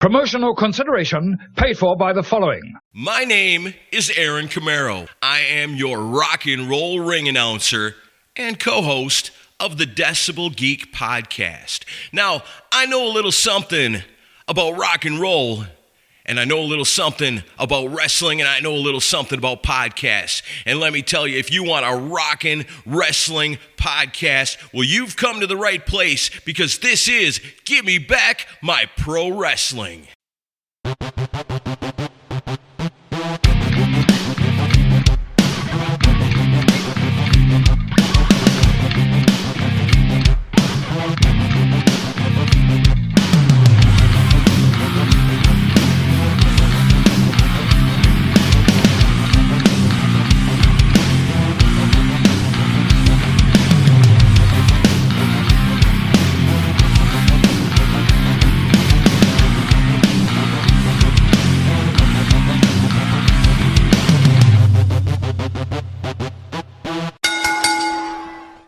Promotional consideration paid for by the following. My name is Aaron Camaro. I am your rock and roll ring announcer and co-host of the Decibel Geek podcast. Now, I know a little something about rock and roll, and I know a little something about wrestling, and I know a little something about podcasts. And let me tell you, if you want a rockin' wrestling podcast, well, you've come to the right place, because this is Give Me Back My Pro Wrestling.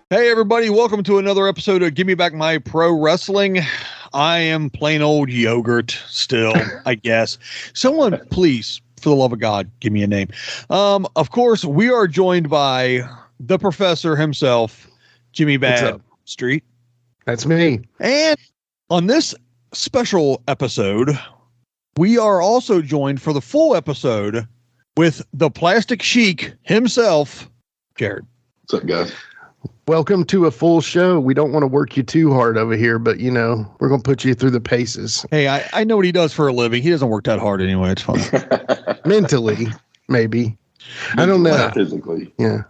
Hey everybody, welcome to another episode of Give Me Back My Pro Wrestling. I am plain old yogurt still, I guess. Someone, please, for the love of God, give me a name. Of course, we are joined by the professor himself, Jimmy Bad Street. That's me. And on this special episode, we are also joined for the full episode with the Plastic Sheik himself, Jared. What's up, guys? Welcome to a full show. We don't want to work you too hard over here, but, you know, we're going to put you through the paces. Hey, I know what he does for a living. He doesn't work that hard anyway. It's fine. Mentally, maybe. I don't know. Not physically. Yeah.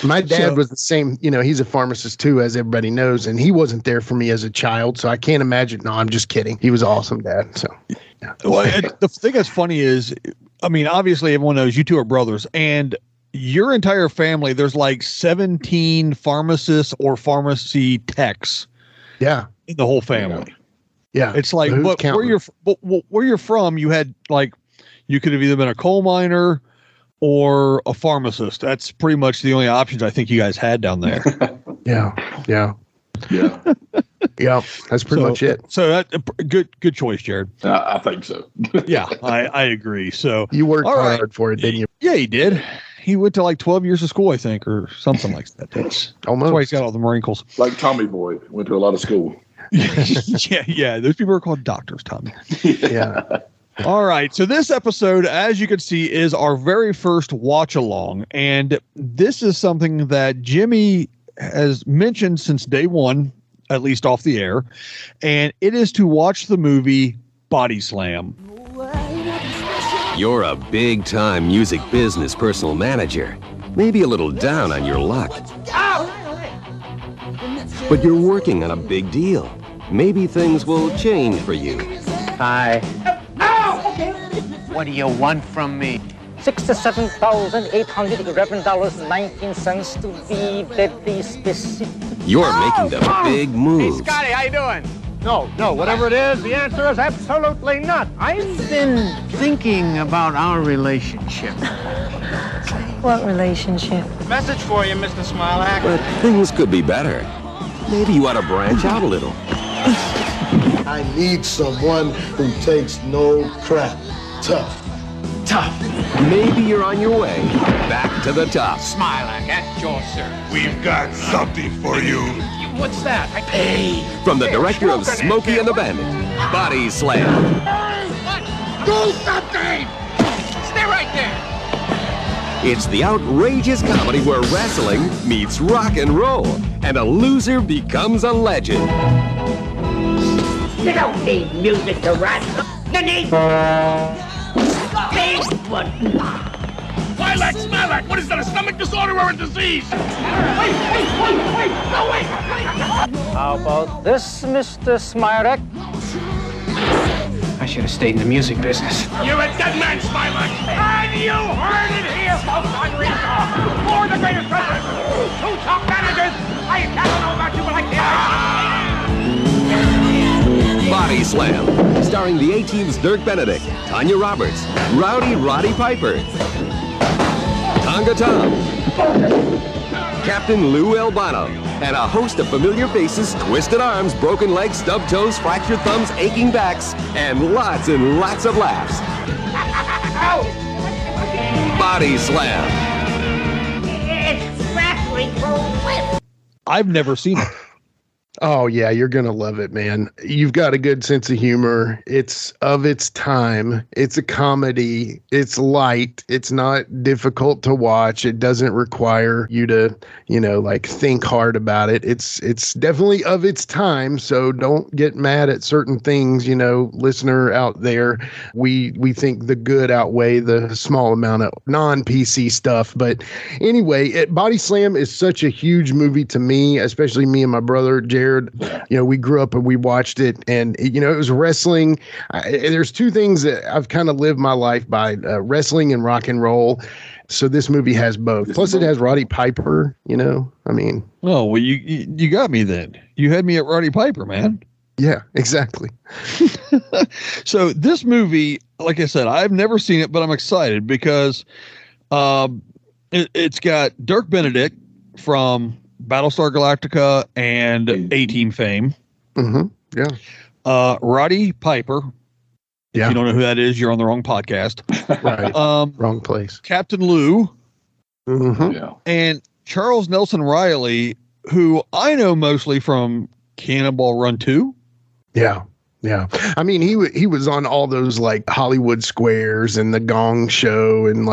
My dad was the same. You know, he's a pharmacist too, as everybody knows, and he wasn't there for me as a child, so I can't imagine. No, I'm just kidding. He was awesome, Dad. So, yeah. Well, the thing that's funny is, I mean, obviously everyone knows you two are brothers, and your entire family, there's like 17 pharmacists or pharmacy techs. Yeah. In the whole family. Yeah. It's like, but where you're from, you had like, you could have either been a coal miner or a pharmacist. That's pretty much the only options I think you guys had down there. Yeah. Yeah. That's pretty much it. So that good choice, Jared. I think so. Yeah, I agree. So you worked hard for it, didn't you? Yeah, he did. He went to like 12 years of school, I think, or something like that. That's why he's got all the wrinkles. Like Tommy Boy, went to a lot of school. Yeah. Those people are called doctors, Tommy. Yeah. All right. So this episode, as you can see, is our very first watch along. And this is something that Jimmy has mentioned since day one, at least off the air. And it is to watch the movie Body Slam. You're a big-time music business personal manager. Maybe a little down on your luck. But you're working on a big deal. Maybe things will change for you. Hi. What do you want from me? $67,811.19 to be very specific. You're making the big moves. Hey, Scotty, how you doing? No, whatever it is, the answer is absolutely not. I've been thinking about our relationship. What relationship? Message for you, Mr. Smilak. But things could be better. Maybe you ought to branch out a little. I need someone who takes no crap. Tough. Maybe you're on your way back to the top. Smilak, at your service. We've got something for you. What's that? I pay. From the director of Smokey and the Bandit, Body Slam. What? Do something! Stay right there. It's the outrageous comedy where wrestling meets rock and roll, and a loser becomes a legend. You don't need music to rock. You need big one. Smilak, what is that, a stomach disorder or a disease? Wait, no, wait. How about this, Mr. Smilak? I should have stayed in the music business. You're a dead man, Smilak! And you heard it here, folks on Recall! For the greatest wrestlers, two top managers! I don't know about you, but I can't. Body Slam, starring the A-Team's Dirk Benedict, Tanya Roberts, Rowdy Roddy Piper, Tonga Tom, Captain Lou Albano, and a host of familiar faces, twisted arms, broken legs, stubbed toes, fractured thumbs, aching backs, and lots of laughs. Body Slam. It's wrestling for whip. I've never seen it. Oh yeah, you're gonna love it, man. You've got a good sense of humor. It's of its time. It's a comedy. It's light. It's not difficult to watch. It doesn't require you to, like think hard about it. It's definitely of its time. So don't get mad at certain things, listener out there. We think the good outweigh the small amount of non-PC stuff. But anyway, Body Slam is such a huge movie to me, especially me and my brother Jared. We grew up and we watched it, and it was wrestling. There's two things that I've kind of lived my life by: wrestling and rock and roll. So this movie has both. Plus, it has Roddy Piper. Oh well, you got me then. You had me at Roddy Piper, man. Yeah, exactly. So this movie, like I said, I've never seen it, but I'm excited because it's got Dirk Benedict from Battlestar Galactica and A-Team fame. Mm-hmm. Yeah. Roddy Piper. Yeah. If you don't know who that is, you're on the wrong podcast. Right. Wrong place. Captain Lou. Mm-hmm. Yeah. And Charles Nelson Riley, who I know mostly from Cannonball Run 2. Yeah. Yeah. I mean, he was on all those like Hollywood Squares and the Gong Show and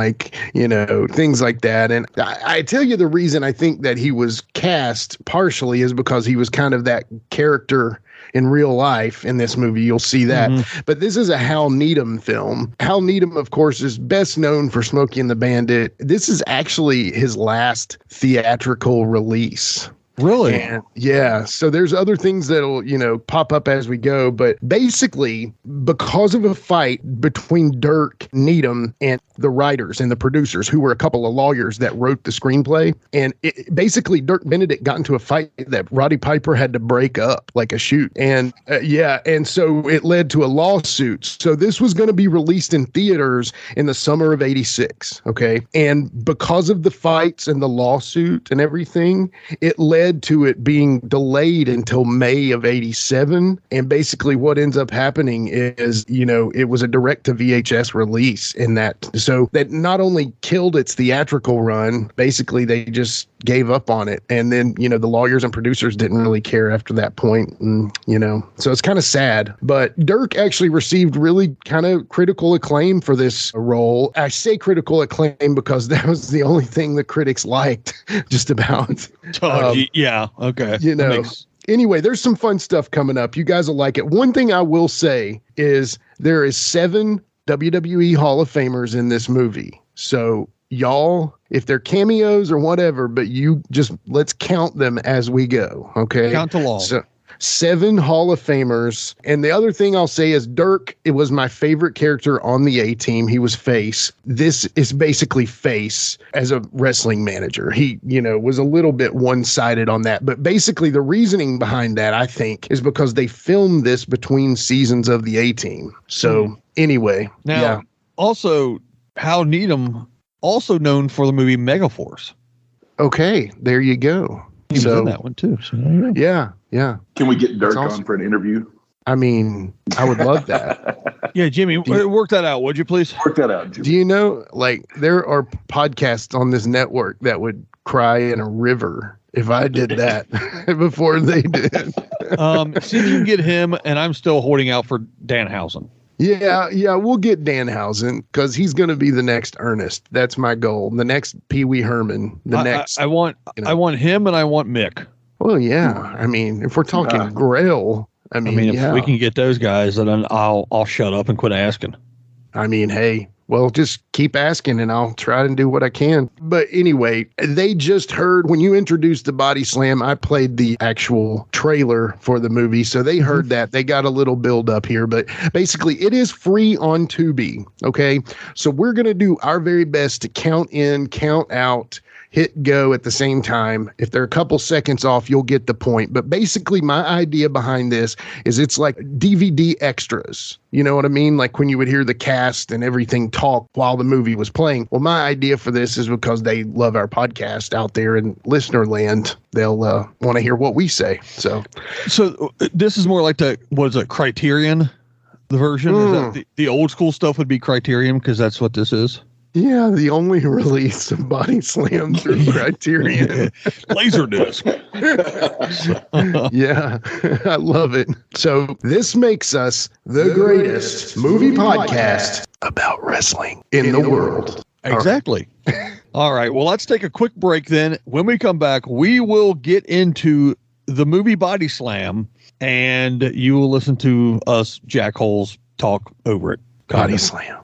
things like that. And I tell you, the reason I think that he was cast partially is because he was kind of that character in real life in this movie. You'll see that. Mm-hmm. But this is a Hal Needham film. Hal Needham, of course, is best known for Smokey and the Bandit. This is actually his last theatrical release. Really? And yeah. So there's other things that'll, pop up as we go. But basically, because of a fight between Dirk Needham and the writers and the producers, who were a couple of lawyers that wrote the screenplay, and basically Dirk Benedict got into a fight that Roddy Piper had to break up like a shoot. And and so it led to a lawsuit. So this was going to be released in theaters in the summer of '86. Okay. And because of the fights and the lawsuit and everything, it led to it being delayed until May of '87. And basically what ends up happening is, it was a direct to VHS release in that. So that not only killed its theatrical run, basically they just gave up on it. And then, the lawyers and producers didn't really care after that point. And, so it's kind of sad. But Dirk actually received really kind of critical acclaim for this role. I say critical acclaim because that was the only thing the critics liked, just about. Yeah. Okay. Anyway, there's some fun stuff coming up. You guys will like it. One thing I will say is there is 7 WWE Hall of Famers in this movie. So y'all, if they're cameos or whatever, but let's count them as we go. Okay. Count along. So 7 Hall of Famers. And the other thing I'll say is Dirk, it was my favorite character on the A-Team. He was face. This is basically face as a wrestling manager. He, was a little bit one-sided on that. But basically the reasoning behind that, I think, is because they filmed this between seasons of the A-Team. So anyway. Now, also, Hal Needham, also known for the movie Megaforce. Okay, there you go. He was in that one too. So there you go. Yeah. Can we get Dirk on for an interview? I mean, I would love that. Yeah, Jimmy, work that out, would you please? Work that out, Jimmy. Do you know, there are podcasts on this network that would cry in a river if I did that before they did. See if you can get him, and I'm still holding out for Danhausen. Yeah, we'll get Danhausen because he's going to be the next Ernest. That's my goal. The next Pee Wee Herman. I want him, and I want Mick. Well, yeah. I mean, if we're talking Grail, if we can get those guys, then I'll shut up and quit asking. I mean, hey, well, just keep asking and I'll try and do what I can. But anyway, they just heard when you introduced the Body Slam, I played the actual trailer for the movie. So they heard that. They got a little build up here, but basically it is free on Tubi. Okay. So we're going to do our very best to count in, count out hit go at the same time. If they're a couple seconds off, you'll get the point. But basically, my idea behind this is it's like DVD extras. You know what I mean? Like when you would hear the cast and everything talk while the movie was playing. Well, my idea for this is because they love our podcast out there in listener land. They'll want to hear what we say. So this is more like Criterion, the version? Is that the old school stuff would be Criterion because that's what this is? Yeah, the only release of Body Slam through Criterion. Laserdisc. Yeah, I love it. So this makes us the greatest movie podcast about wrestling in the world. Exactly. All right. Well, let's take a quick break then. When we come back, we will get into the movie Body Slam, and you will listen to us jackholes talk over it. Body Slam.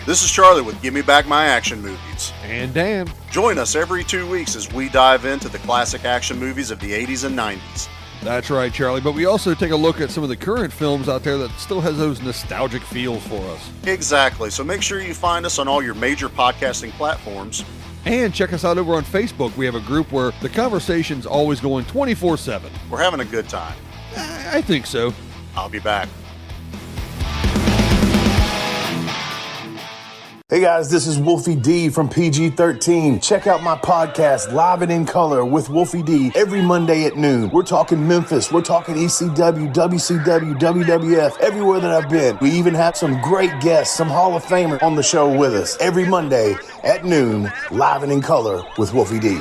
This is Charlie with Gimme Back My Action Movies. And Dan. Join us every 2 weeks as we dive into the classic action movies of the 80s and 90s. That's right, Charlie. But we also take a look at some of the current films out there that still has those nostalgic feels for us. Exactly. So make sure you find us on all your major podcasting platforms. And check us out over on Facebook. We have a group where the conversation's always going 24/7. We're having a good time. I think so. I'll be back. Hey guys, this is Wolfie D from PG-13. Check out my podcast, Live and in Color with Wolfie D, every Monday at noon. We're talking Memphis, we're talking ECW, WCW, WWF, everywhere that I've been. We even have some great guests, some Hall of Famers on the show with us. Every Monday at noon, Live and in Color with Wolfie D.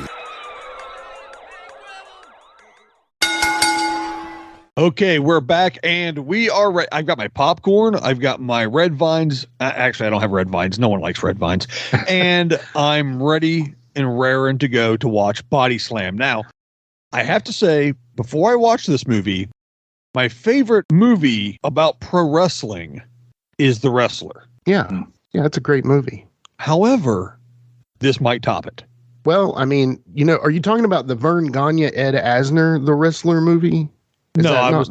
Okay, we're back, and we are ready. I've got my popcorn. I've got my red vines. Actually, I don't have red vines. No one likes red vines. And I'm ready and raring to go to watch Body Slam. Now, I have to say, before I watch this movie, my favorite movie about pro wrestling is The Wrestler. Yeah, it's a great movie. However, this might top it. Well, I mean, are you talking about the Vern Gagne, Ed Asner, The Wrestler movie? I was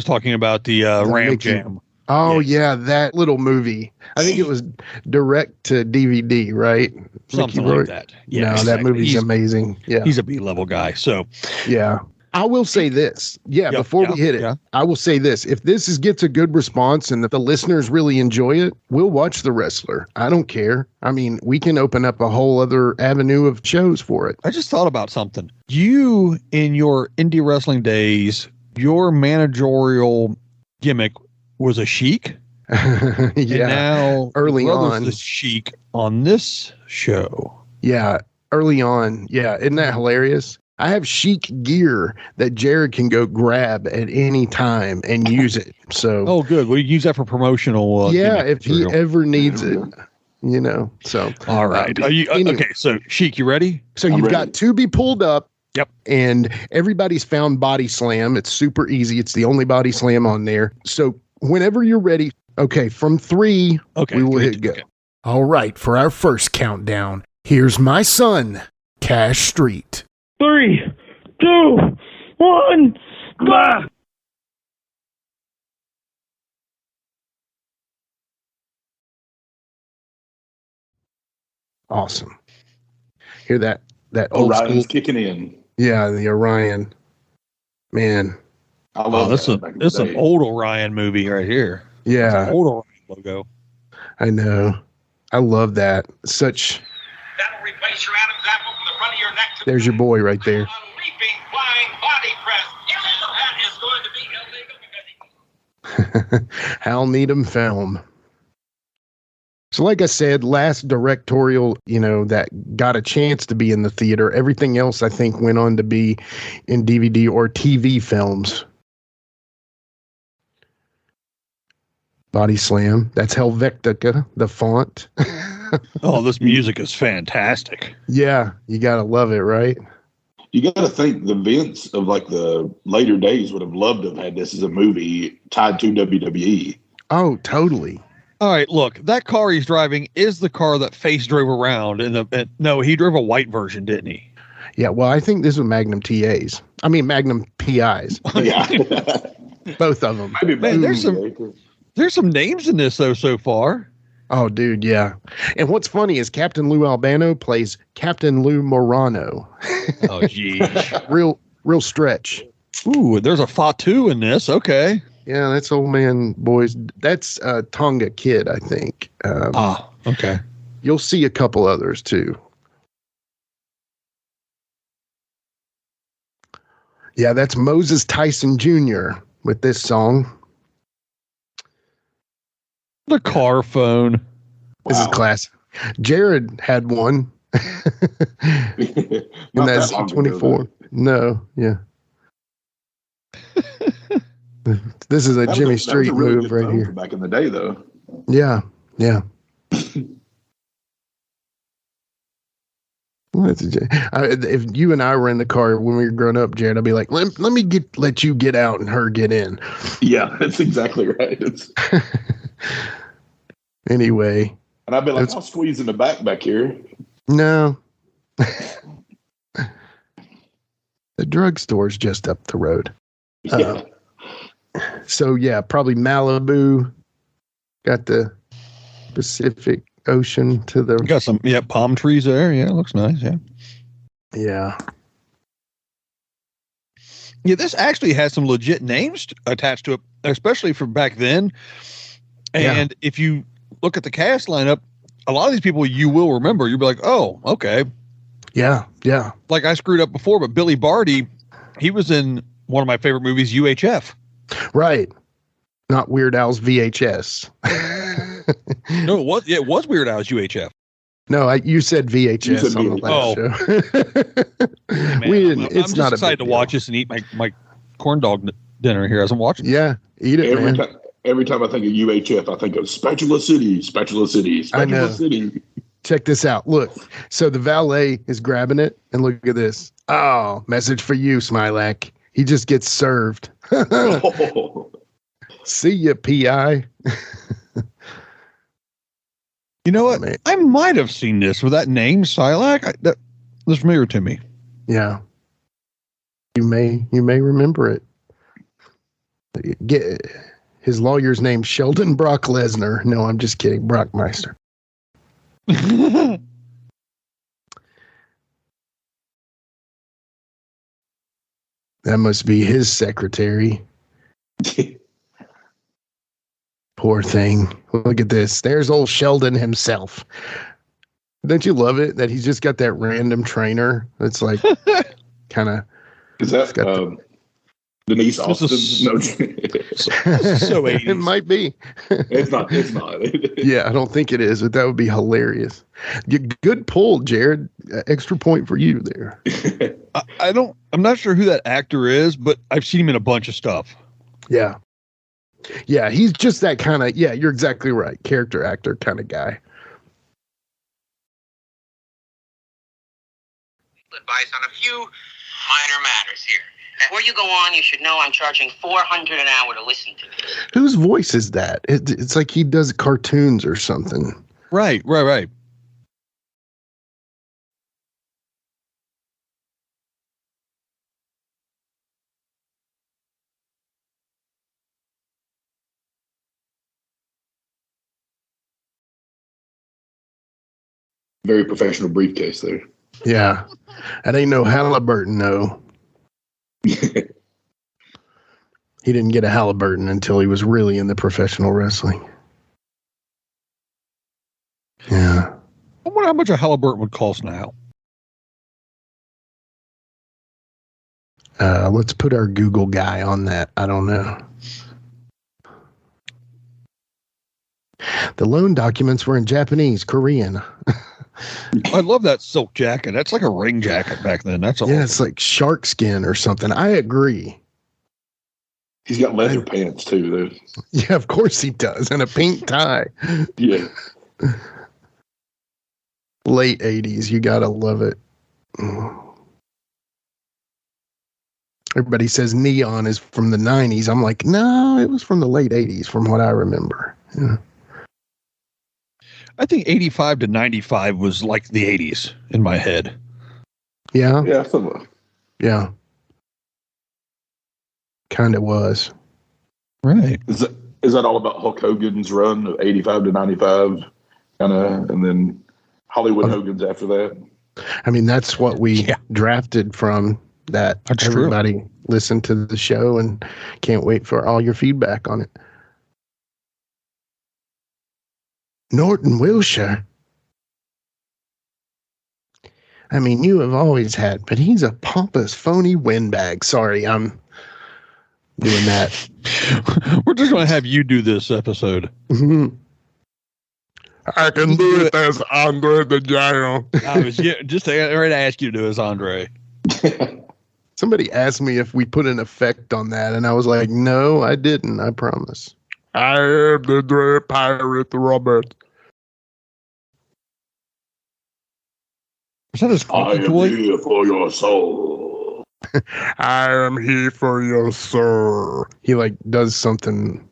talking about the Ram Jam. Oh, yes. Yeah, that little movie. I think it was direct to DVD, right? Something like that. Yeah, no, exactly. That movie's amazing. Yeah, he's a B-level guy. So, yeah. I will say this. Before we hit it, I will say this. If this gets a good response and if the listeners really enjoy it, we'll watch The Wrestler. I don't care. I mean, we can open up a whole other avenue of shows for it. I just thought about something. You, in your indie wrestling days, your managerial gimmick was a Sheik. Yeah. And now early on, the Sheik on this show. Yeah. Early on. Yeah. Isn't that hilarious? I have Sheik gear that Jared can go grab at any time and use it. So, oh, good. We use that for promotional. If he ever needs it, So, all right. Okay? So, Sheik, you ready? So you've got to be pulled up. Yep. And everybody's found Body Slam. It's super easy. It's the only Body Slam on there. So whenever you're ready, okay, from 3, we will hit go. Okay. All right, for our first countdown, here's my son, Cash Street. 3, 2, 1, go! Awesome. Hear that old Orion's school kicking in. Yeah, the Orion. Man. I love this is an old Orion movie right here. Yeah. Old Orion logo. I know. I love that. Such. That'll replace your Adam's apple from the front of your neck to There's your boy right there. a leaping, flying body press. That is going to be illegal because Hal Needham film. So like I said, last directorial, that got a chance to be in the theater. Everything else, I think, went on to be in DVD or TV films. Body Slam. That's Helvetica, the font. Oh, this music is fantastic. Yeah, you got to love it, right? You got to think the Vince of like the later days would have loved to have had this as a movie tied to WWE. Oh, totally. All right, look, that car he's driving is the car that Face drove around. No, he drove a white version, didn't he? Yeah, well, I think this was Magnum TAs. I mean, Magnum PIs. Yeah. Both of them. Man, there's some names in this, though, so far. Oh, dude, yeah. And what's funny is Captain Lou Albano plays Captain Lou Morano. Oh, geez. real stretch. Ooh, there's a Fatu in this. Okay. Yeah, that's old man boys. That's Tonga Kid, I think. Okay. You'll see a couple others too. Yeah, that's Moses Tyson Jr. with this song. The car phone. This is classic. Jared had one. In that Z24. No, yeah. This is a Jimmy Street really move right here. Back in the day, though. Yeah, yeah. If you and I were in the car when we were growing up, Jared, I'd be like, let me let you get out and her get in. Yeah, that's exactly right. Anyway. And I'd be like, I'll squeeze in the back here. No. The drugstore's just up the road. Yeah. So, yeah, probably Malibu. Got the Pacific Ocean to the... Got some, palm trees there. Yeah, it looks nice, yeah. Yeah. Yeah, this actually has some legit names attached to it, especially from back then. And if you look at the cast lineup, a lot of these people you will remember. You'll be like, oh, okay. Yeah, yeah. Like I screwed up before, but Billy Barty, he was in one of my favorite movies, UHF. Right. Not Weird Al's VHS. No, it was Weird Al's UHF. No, you said VHS on the last show. Man, I'm just excited to watch this and eat my corn dog dinner here as I'm watching. Yeah, eat it, man. Every time I think of UHF, I think of Spatula City. I know. Check this out. Look. So the valet is grabbing it, and look at this. Oh, message for you, Smilac. He just gets served. See ya, P.I. You know what? I might have seen this with that name, Smilac. That was familiar to me. Yeah. You may remember it. His lawyer's named Sheldon Brock Lesnar. No, I'm just kidding. Brockmeister. That must be his secretary. Poor thing. Look at this. There's old Sheldon himself. Don't you love it that he's just got that random trainer? It's like kind of. Is that Denise Austin? No. So 80s. It might be. It's not. Yeah, I don't think it is, but that would be hilarious. Good pull, Jared. Extra point for you there. I'm not sure who that actor is, but I've seen him in a bunch of stuff. Yeah. Yeah, he's just that kind of, you're exactly right. Character actor kind of guy. Advice on a few minor matters here. Before you go on, you should know I'm charging $400 an hour to listen to this. Whose voice is that? It's like he does cartoons or something. Right. Very professional briefcase there. Yeah. That ain't no Halliburton, no. He didn't get a Halliburton until he was really in the professional wrestling. Yeah. I wonder how much a Halliburton would cost now. Let's put our Google guy on that. I don't know. The loan documents were in Japanese, Korean. I love that silk jacket. That's like a ring jacket back then. That's awesome. Yeah, it's like shark skin or something. I agree. He's got leather pants too, though. Yeah, of course he does, and a pink tie. Yeah. Late 80s, you gotta love it. Everybody says Neon is from the 90s. I'm like, no, it was from the late 80s, from what I remember. Yeah. I think 85 to 95 was like the 80s in my head. Yeah. Yeah, somewhat. Yeah. Kind of was. Right. Is that all about Hulk Hogan's run of 85 to 95? and then Hollywood Hogan's after that. I mean, that's what we drafted from that. That's everybody listened to the show and can't wait for all your feedback on it. Norton Wilshire. I mean, you have always had, but he's a pompous, phony windbag. Sorry, I'm doing that. We're just going to have you do this episode. I can do it as Andre the Giant. I was just ready to ask you to do as Andre. Somebody asked me if we put an effect on that, and I was like, no, I didn't. I promise. I am the Dread Pirate Robert. Is that his I am here for your soul. I am here for your soul. He like does something.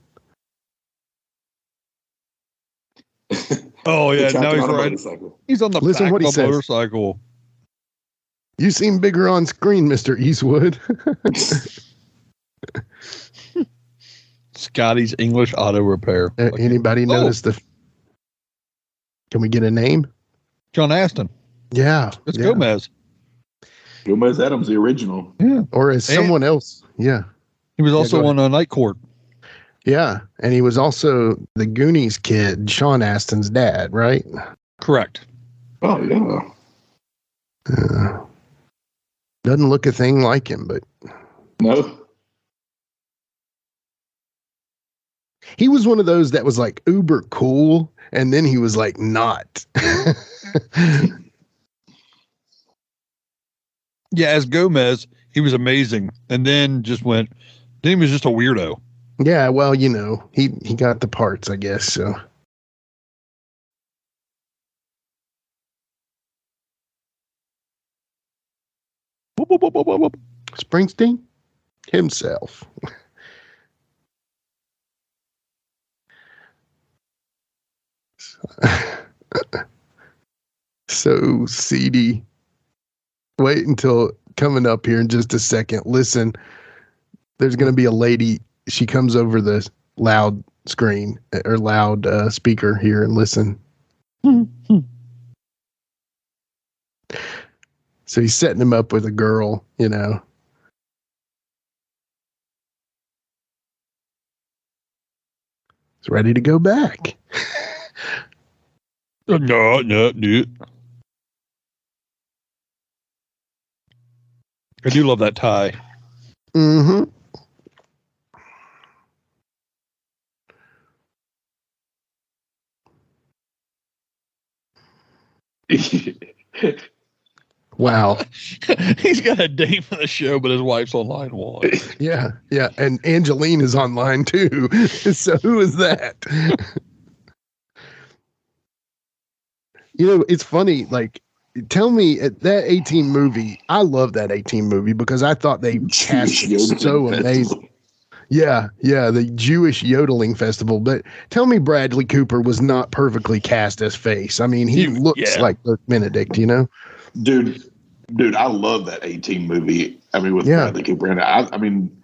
Oh yeah, now he's riding. He's on the Listen back what he of a says. motorcycle. You seem bigger on screen, Mr. Eastwood. Scotty's English Auto Repair. Anybody notice the? Can we get a name? John Aston. Yeah, it's Gomez. Gomez Adams, the original. Yeah, or as someone else. Yeah, he was also on Night Court. Yeah, and he was also the Goonies kid, Sean Astin's dad, right? Correct. Oh yeah. Doesn't look a thing like him, but no. He was one of those that was like uber cool, and then he was like not. Yeah, as Gomez, he was amazing, and then just went. Then he was just a weirdo. Yeah, well, you know, he got the parts, I guess. So. Springsteen himself. So seedy. Wait until coming up here in just a second. Listen, there's going to be a lady. She comes over the loud screen or loud speaker here and listen. So he's setting him up with a girl, you know. He's ready to go back. No. I do love that tie. Mm-hmm. Wow. He's got a date for the show, but his wife's on line one. Yeah. And Angeline is online too. So who is that? You know, it's funny, like, tell me that 18 movie, I love that 18 movie because I thought they cast it so amazing. Yeah, the Jewish Yodeling Festival. But tell me Bradley Cooper was not perfectly cast as Face. I mean, he looks like Dirk Benedict, you know? Dude, I love that 18 movie. I mean, with Bradley Cooper in it. I mean,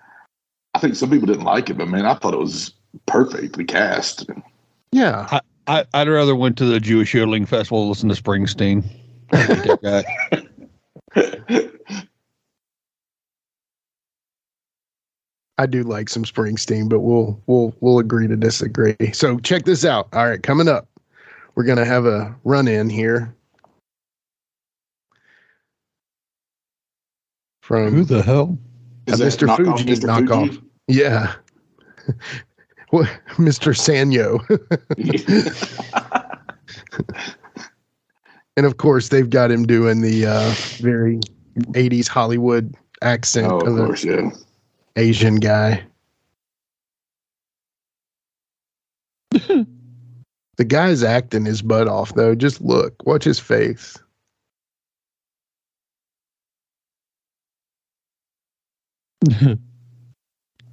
I think some people didn't like it, but man, I thought it was perfectly cast. Yeah. I'd rather went to the Jewish Yodeling Festival to listen to Springsteen. That guy. I do like some Springsteen, but we'll agree to disagree. So check this out. All right, coming up, we're gonna have a run-in here from who the hell? Mr. Fuji's knockoff. Yeah. What, Mr. Sanyo. And of course, they've got him doing the very 80s Hollywood accent of course, Asian guy. The guy's acting his butt off, though. Just look. Watch his face.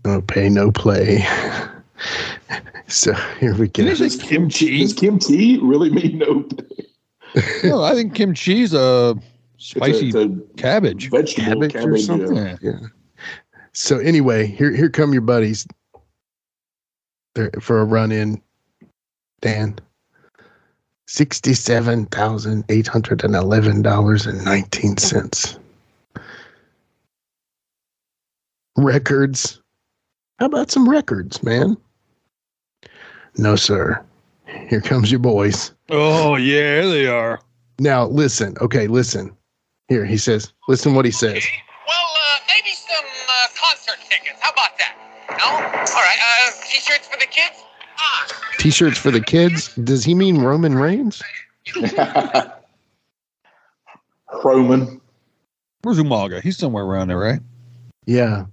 No pay, no play. So here we go. Does kimchi really mean no pay? No, I think kimchi's a spicy cabbage. Vegetable cabbage or something. Yeah. So anyway, here come your buddies there for a run-in, Dan. $67,811.19. Records. How about some records, man? No, sir. Here comes your boys. Oh, yeah, they are. Now, listen. Okay, listen. Here, he says, listen what he says. Well, maybe some concert tickets. How about that? No? All right. T-shirts for the kids? T-shirts for the kids? Does he mean Roman Reigns? Roman. Where's Umaga? He's somewhere around there, right? Yeah.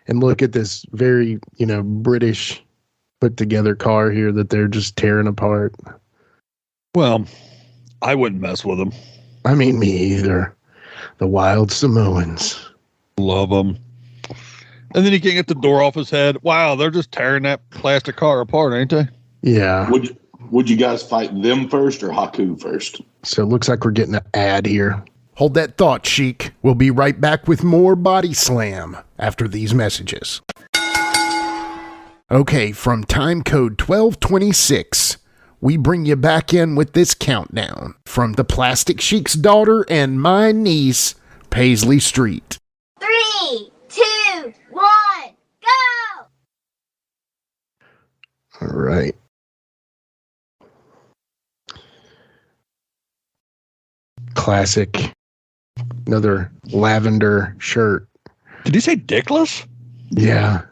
And look at this very, British put together car here that they're just tearing apart. Well, I wouldn't mess with them. I mean, me either. The wild Samoans. Love them. And then he can't get the door off his head. Wow, they're just tearing that plastic car apart, ain't they? Yeah. Would you guys fight them first or Haku first? So it looks like we're getting an ad here. Hold that thought, Sheik. We'll be right back with more Body Slam after these messages. Okay, from time code 1226, we bring you back in with this countdown from the Plastic Sheik's daughter and my niece, Paisley Street. 3, 2, 1, go! All right. Classic. Another lavender shirt. Did he say dickless? Yeah.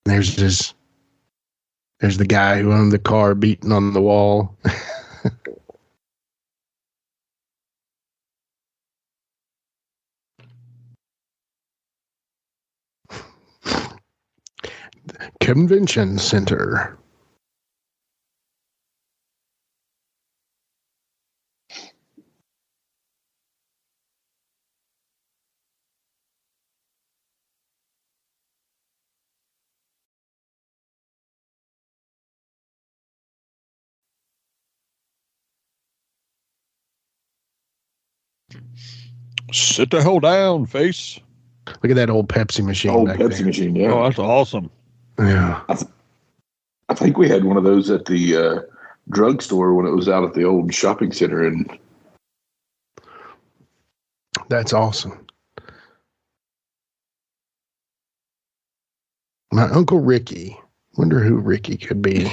There's the guy who owned the car beating on the wall. Convention Center. Sit the hell down, face. Look at that old Pepsi machine. Old Pepsi machine, yeah. Oh, that's awesome. Yeah. I think we had one of those at the drugstore when it was out at the old shopping center. And that's awesome. My Uncle Ricky. Wonder who Ricky could be.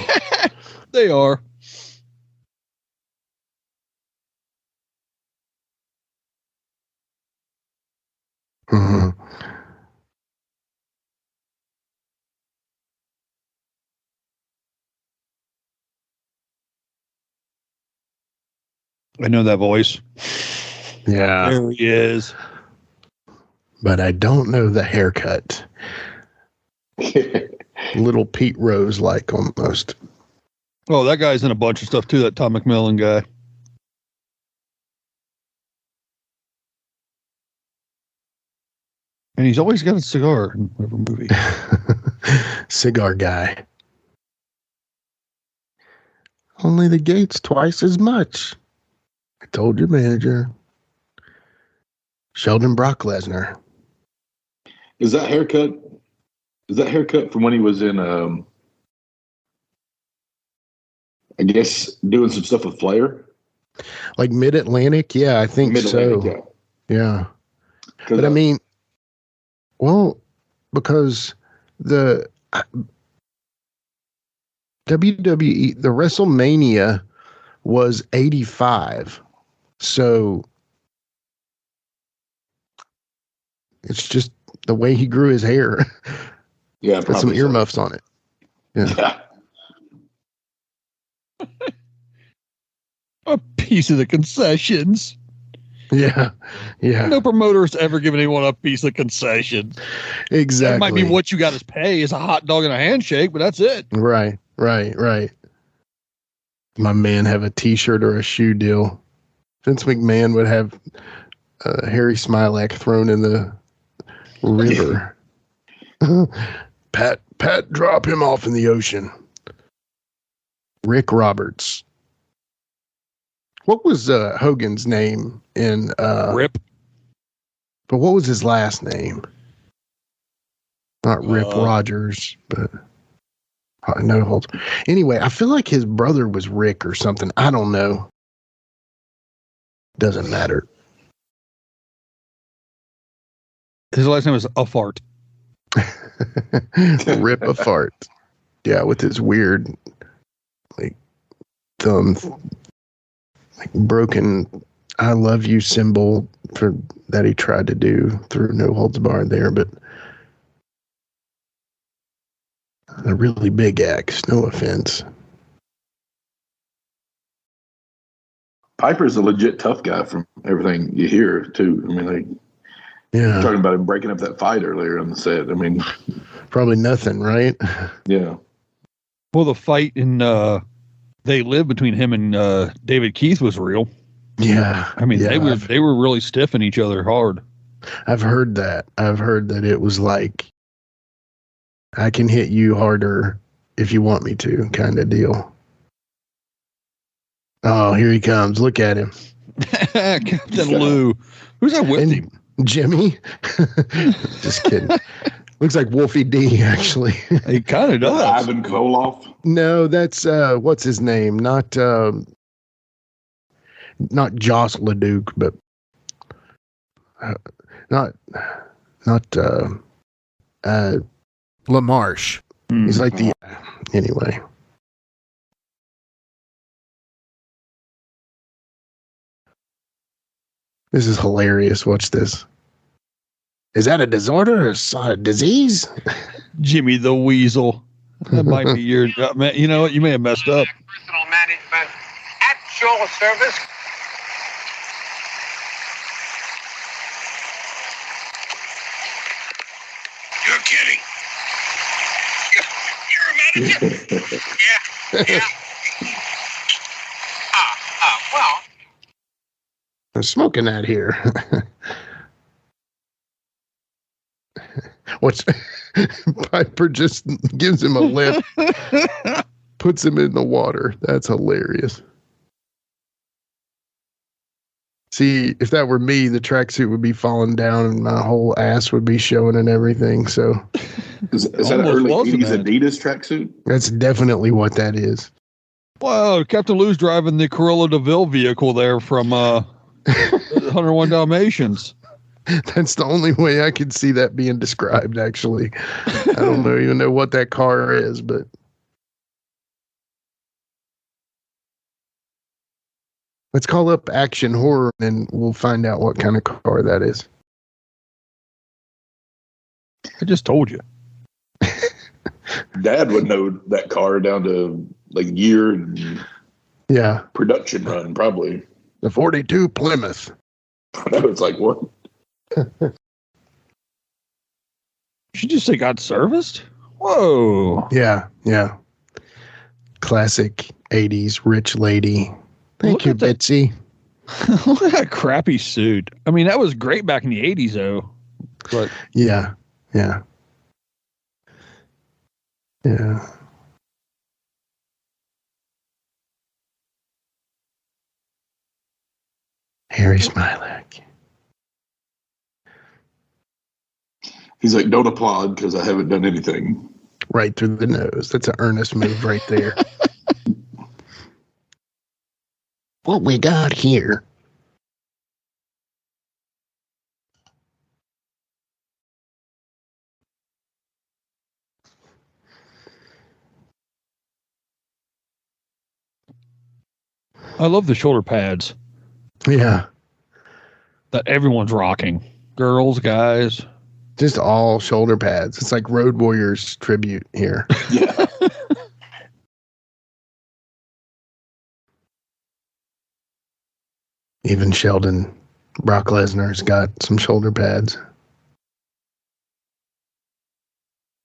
They are. Mm-hmm. I know that voice. Yeah. There he is. But I don't know the haircut. Little Pete Rose like almost. Oh, that guy's in a bunch of stuff too, that Tom McMillan guy. And he's always got a cigar in every movie. Cigar guy. Only the gate's twice as much. I told your manager. Sheldon Brock Lesnar. Is that haircut from when he was in I guess doing some stuff with Flair? Like Mid-Atlantic? Yeah, I think so. Yeah. But I mean, well, because the WWE, the WrestleMania was 85. So it's just the way he grew his hair. Yeah. Put some earmuffs on it. Yeah. A piece of the concessions. Yeah. Yeah. No promoter's ever given anyone a piece of concessions. Exactly. That might be what you got to pay is a hot dog and a handshake, but that's it. Right. My man have a t-shirt or a shoe deal. Vince McMahon would have Harry Smilak thrown in the river. Pat, drop him off in the ocean. Rick Roberts. What was Hogan's name in Rip? But what was his last name? Not Rip Rogers, but No holds. Anyway, I feel like his brother was Rick or something. I don't know. Doesn't matter. His last name is Afart. Rip a fart. Yeah, with his weird, like, thumb, like, broken I love you symbol for that he tried to do through No Holds Barred there, but a really big X, no offense. Piper's a legit tough guy from everything you hear, too. I mean, like, yeah, talking about him breaking up that fight earlier on the set. I mean, probably nothing, right? Yeah. Well, the fight in They Live between him and David Keith was real. Yeah, I mean, they were really stiffing each other hard. I've heard that. I've heard that it was like, I can hit you harder if you want me to, kind of deal. Oh, here he comes. Look at him. Captain Lou. Who's that with him? Jimmy? Just kidding. Looks like Wolfie D, actually. He kind of does. Ivan Koloff? No, that's, what's his name? Not Joss LeDuc, but not LaMarche. He's like the, anyway. This is hilarious. Watch this. Is that a disorder or a disease? Jimmy the Weasel. That might be your, man, you know what? You may have messed up. Personal management at your service. You're kidding. You're a manager. Yeah. Well. I'm smoking that here. What's Piper just gives him a lift, puts him in the water. That's hilarious. See, if that were me, the tracksuit would be falling down and my whole ass would be showing and everything. So, is that an early 80s Adidas tracksuit? That's definitely what that is. Wow, Captain Lou's driving the Corolla DeVille vehicle there from 101 Dalmatians. That's the only way I could see that being described, actually. I don't even know what that car is, but let's call up Action Horror and we'll find out what kind of car that is. I just told you. Dad would know that car down to like year and production run, probably. The 42 Plymouth. I know, it's like, what? She just say got serviced? Whoa. Yeah. Classic 80s rich lady. Thank you, Betsy. Look at that crappy suit. I mean, that was great back in the 80s, though. But Yeah. Harry Smilek. He's like, don't applaud because I haven't done anything. Right through the nose. That's an earnest move right there. What we got here? I love the shoulder pads. Yeah. That everyone's rocking. Girls, guys. Just all shoulder pads. It's like Road Warriors tribute here. Yeah. Even Sheldon Brock Lesnar's got some shoulder pads.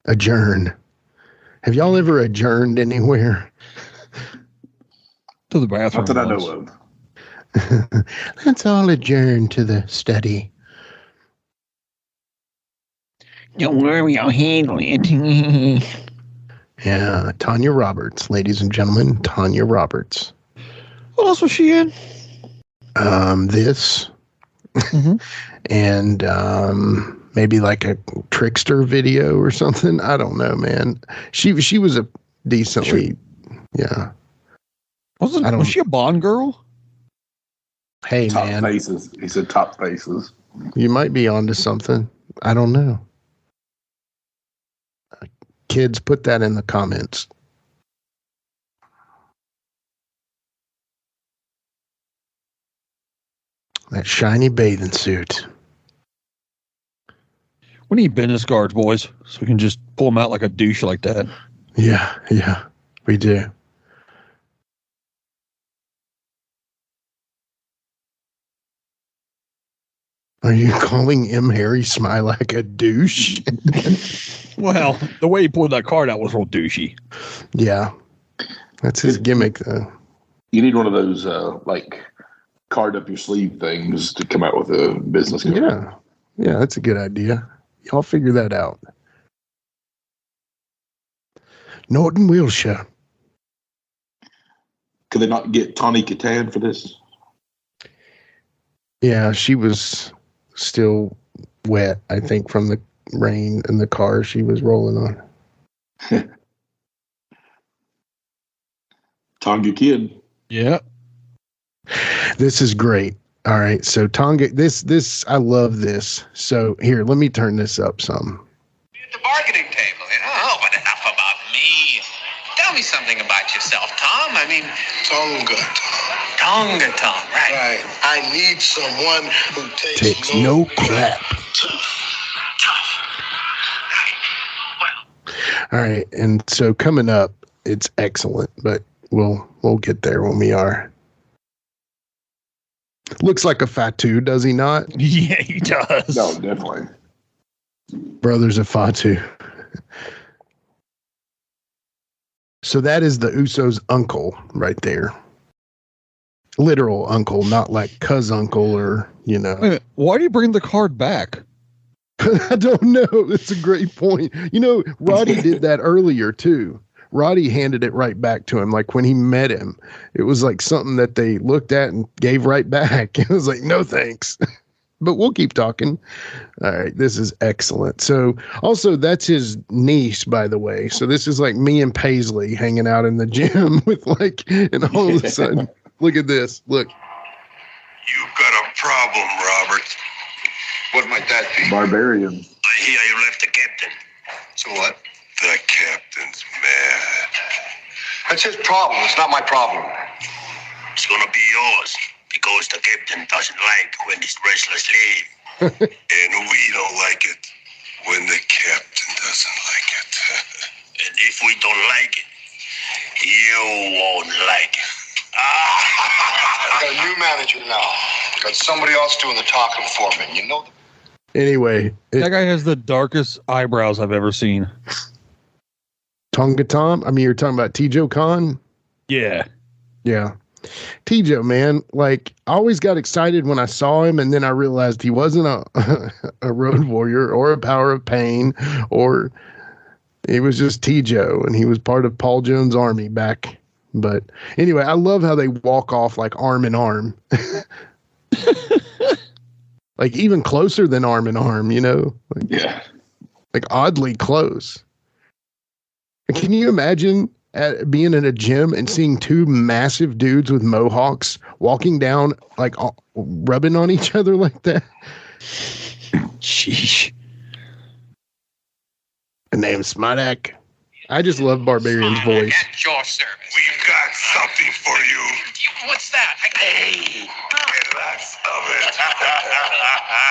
Adjourn. Have y'all ever adjourned anywhere? To the bathroom. Not that I know of. Let's all adjourn to the study. Don't worry, I'll handle it. Yeah, Tanya Roberts, ladies and gentlemen, Tanya Roberts. What else was she in? This. And maybe like a Trickster video or something. I don't know, man. She was a decently. Yeah. Was she a Bond girl? Hey, top man. faces. He said top faces. You might be onto something. I don't know. Kids, put that in the comments. That shiny bathing suit. We need business cards, boys, so we can just pull them out like a douche like that. Yeah, we do. Are you calling M. Harry Smilac a douche? Well, the way he pulled that card out was real douchey. Yeah. That's his gimmick, though. You need one of those, like, card up your sleeve things to come out with a business card. Yeah, that's a good idea. Y'all figure that out. Norton Wilshire. Could they not get Tawny Kitaen for this? Yeah, she was still wet, I think, from the rain in the car she was rolling on. Tonga Kid. Yeah. This is great. All right, so Tonga, this I love this. So here, let me turn this up some. At the bargaining table, Oh, but enough about me. Tell me something about yourself, Tom. I mean, Tonga. Tonga Tom, right? Right. I need someone who Takes no crap. All right, and so coming up, it's excellent, but we'll get there when we are. Looks like a Fatu, does he not? Yeah, he does. No, definitely. Brothers of Fatu. So that is the Usos' uncle right there. Literal uncle, not like cuz uncle or, Wait a minute, why do you bring the card back? I don't know. That's a great point. Roddy did that earlier too. Roddy handed it right back to him. Like when he met him, it was like something that they looked at and gave right back. It was like, no, thanks. But we'll keep talking. All right. This is excellent. So also that's his niece, by the way. So this is like me and Paisley hanging out in the gym with and all of a sudden, look at this. Look. You've got a problem, Robert. What might that be? Barbarian. I hear you left the captain. So what? The captain's mad. That's his problem. It's not my problem. It's gonna be yours because the captain doesn't like when his wrestlers leave. And we don't like it when the captain doesn't like it. And if we don't like it, you won't like it. I got a new manager now. Got somebody else doing the talking for me. You know. Anyway, that guy has the darkest eyebrows I've ever seen. Tonga Tom? I mean, you're talking about Tijo Khan? Yeah. Yeah. Tijo, man, I always got excited when I saw him, and then I realized he wasn't a road warrior or a power of pain, or he was just Tijo, and he was part of Paul Jones' army back. But anyway, I love how they walk off like arm in arm. Like even closer than arm in arm, Yeah. Like oddly close. Can you imagine being in a gym and seeing two massive dudes with mohawks walking down, rubbing on each other like that? Sheesh. The name's Smilac. I just love Barbarian's voice. At your service. We've got something for you. What's that? Hey, lots of it.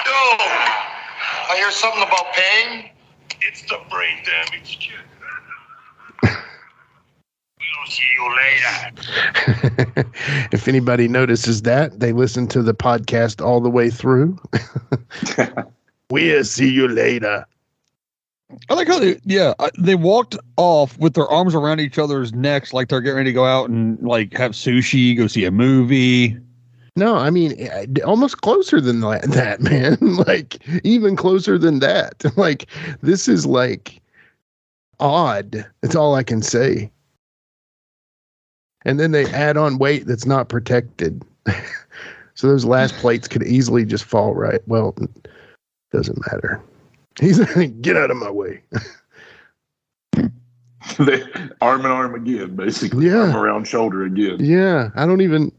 Yo, I hear something about pain. It's the brain damage kid. We'll see you later. If anybody notices that, they listen to the podcast all the way through. We'll see you later. I like how they walked off with their arms around each other's necks like they're getting ready to go out and have sushi, go see a movie. No, I mean, almost closer than that, man. Even closer than that. This is odd. That's all I can say. And then they add on weight that's not protected. So those last plates could easily just fall right. Well, doesn't matter. He's like, get out of my way. They, arm in arm again, basically. Yeah. Arm around shoulder again. Yeah, I don't even.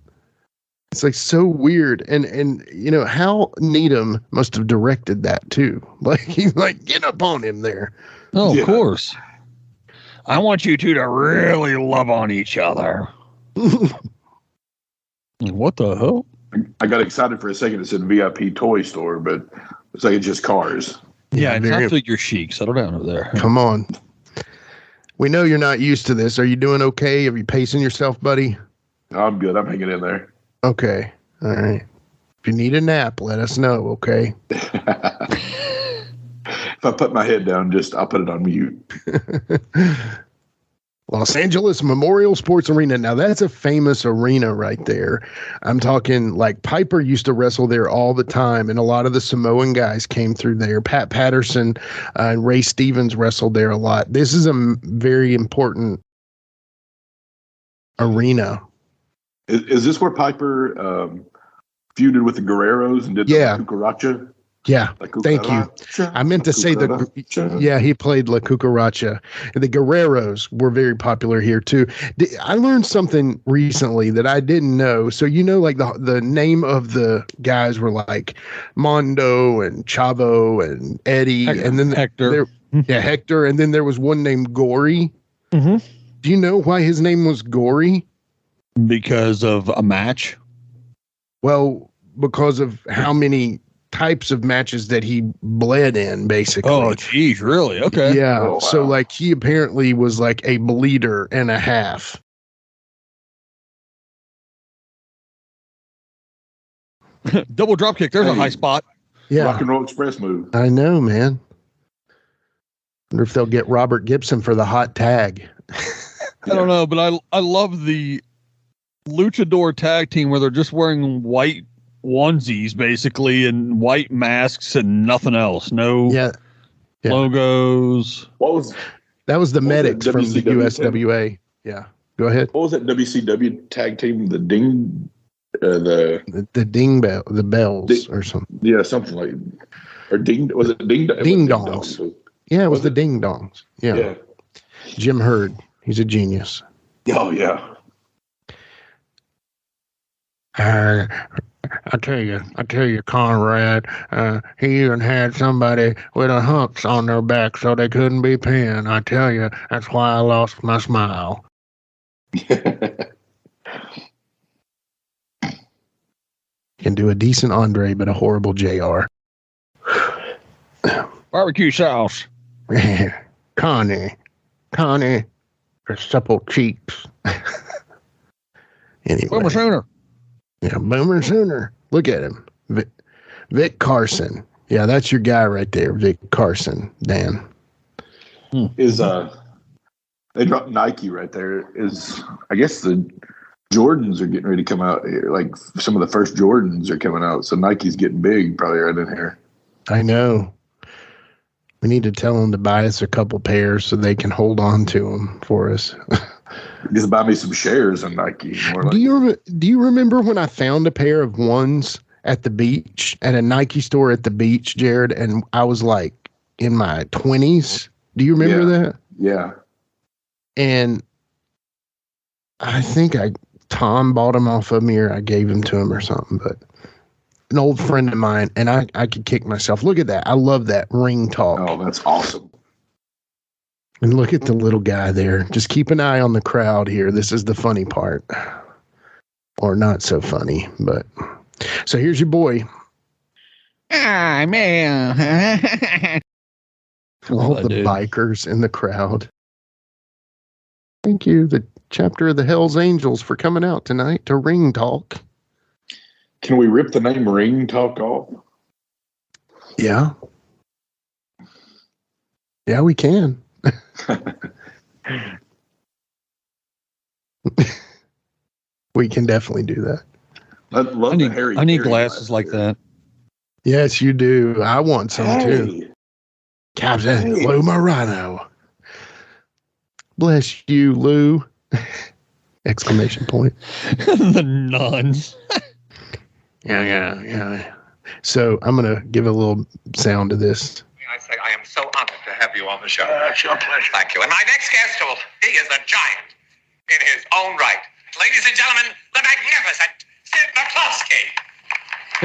It's like so weird, and you know how Needham must have directed that too. Like he's like, get up on him there. Oh, yeah. Of course. I want you two to really love on each other. What the hell? I got excited for a second. It said VIP toy store, but it's like it's just cars. Yeah, it's not figure chic. Settle down over there. Come on. We know you're not used to this. Are you doing okay? Are you pacing yourself, buddy? I'm good. I'm hanging in there. Okay. All right. If you need a nap, let us know, okay? If I put my head down, I'll put it on mute. Los Angeles Memorial Sports Arena. Now, that's a famous arena right there. I'm talking like Piper used to wrestle there all the time, and a lot of the Samoan guys came through there. Pat Patterson and Ray Stevens wrestled there a lot. This is a very important arena. Is this where Piper feuded with the Guerreros and did the Cucaracha? Yeah, thank you. I meant to say he played La Cucaracha. The Guerreros were very popular here too. I learned something recently that I didn't know. So like the name of the guys were like Mondo and Chavo and Eddie, and then Hector. Hector, and then there was one named Gory. Mm-hmm. Do you know why his name was Gory? Because of a match? Well, because of how many types of matches that he bled in, basically. Oh, geez, really? Okay. Yeah. Oh, wow. So like he apparently was like a bleeder and a half. Double drop kick. There's a high spot. Yeah. Rock and Roll Express move. I know, man. Wonder if they'll get Robert Gibson for the hot tag. I don't know, but I love the luchador tag team where they're just wearing white onesies basically and white masks and nothing else. No logos. That was the medics from the USWA. Team? Yeah. Go ahead. What was that WCW tag team? The Ding the Ding Bell, the Bells or something. Yeah, something like or Ding was it Ding Dongs. Yeah, it was the Ding Dongs. Yeah. Jim Hurd. He's a genius. Oh yeah. I tell you, Conrad, he even had somebody with a humps on their back so they couldn't be pinned. I tell you, that's why I lost my smile. Can do a decent Andre, but a horrible JR. Barbecue sauce. Connie, her supple cheeks. Anyway. Boomer Sooner. Yeah, Boomer Sooner. Look at him. Vic Carson. Yeah, that's your guy right there, Vic Carson, Dan. Is they dropped Nike right there. I guess the Jordans are getting ready to come out here. Like some of the first Jordans are coming out. So Nike's getting big probably right in here. I know. We need to tell them to buy us a couple pairs so they can hold on to them for us. Just buy me some shares on Nike. Do you remember when I found a pair of ones at the beach, at a Nike store at the beach, Jared? And I was like in my 20s. Do you remember that? Yeah. And I think Tom bought them off of me, or I gave them to him or something, but an old friend of mine, and I could kick myself. Look at that. I love that ring talk. Oh, that's awesome. And look at the little guy there. Just keep an eye on the crowd here. This is the funny part. Or not so funny, but so here's your boy. Ah, man. All the bikers in the crowd. Thank you, the chapter of the Hells Angels, for coming out tonight to Ring Talk. Can we rip the name Ring Talk off? Yeah. Yeah, we can. We can definitely do that. I need glasses like that. Yes, you do. I want some too. Captain Lou Morano. Bless you, Lou. Exclamation point. The nuns. Yeah. So I'm going to give a little sound to this. I say I am so honored to have you on the show. It's your pleasure. Thank you. And my next guest, he is a giant in his own right. Ladies and gentlemen, the magnificent Sid McCluskey.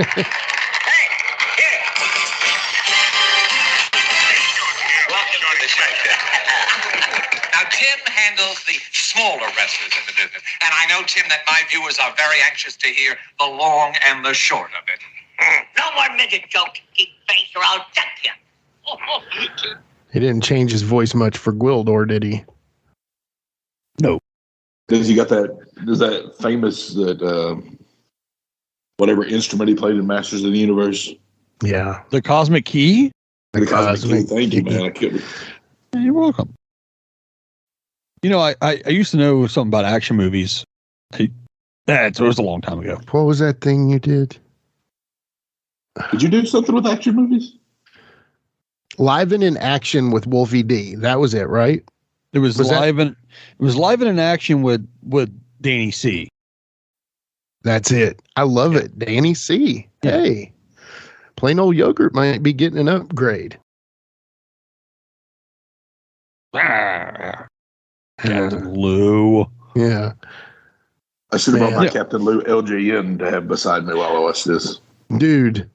Hey, here. Welcome to the show, Tim. Now, Tim handles the smaller wrestlers in the business. And I know, Tim, that my viewers are very anxious to hear the long and the short of it. No more midget jokes, keep face, or I'll check you. He didn't change his voice much for Gwildor, did he? No. Because you got that famous whatever instrument he played in Masters of the Universe. Yeah. The Cosmic Key? The Cosmic Key. Thank you, man. I couldn't. You're welcome. You know, I used to know something about action movies. It was a long time ago. What was that thing you did? Did you do something with action movies? Live and in Action with Wolfie D. That was it, right? It was live and in action with Danny C. That's it. I love it. Danny C. Yeah. Hey, plain old yogurt might be getting an upgrade. Captain Lou. Yeah. I should have brought my Captain Lou LJN to have beside me while I watch this. Dude,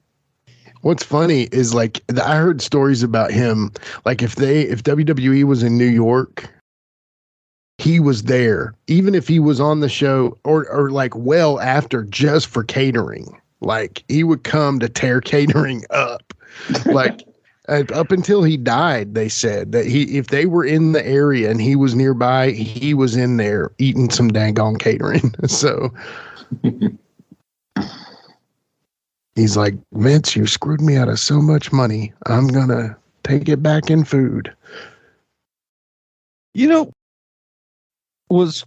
what's funny is like I heard stories about him. Like if WWE was in New York, he was there. Even if he was on the show or like well after just for catering. Like he would come to tear catering up. Like up until he died, they said that if they were in the area and he was nearby, he was in there eating some daggone catering. So he's like, Vince, you screwed me out of so much money. I'm going to take it back in food. You know,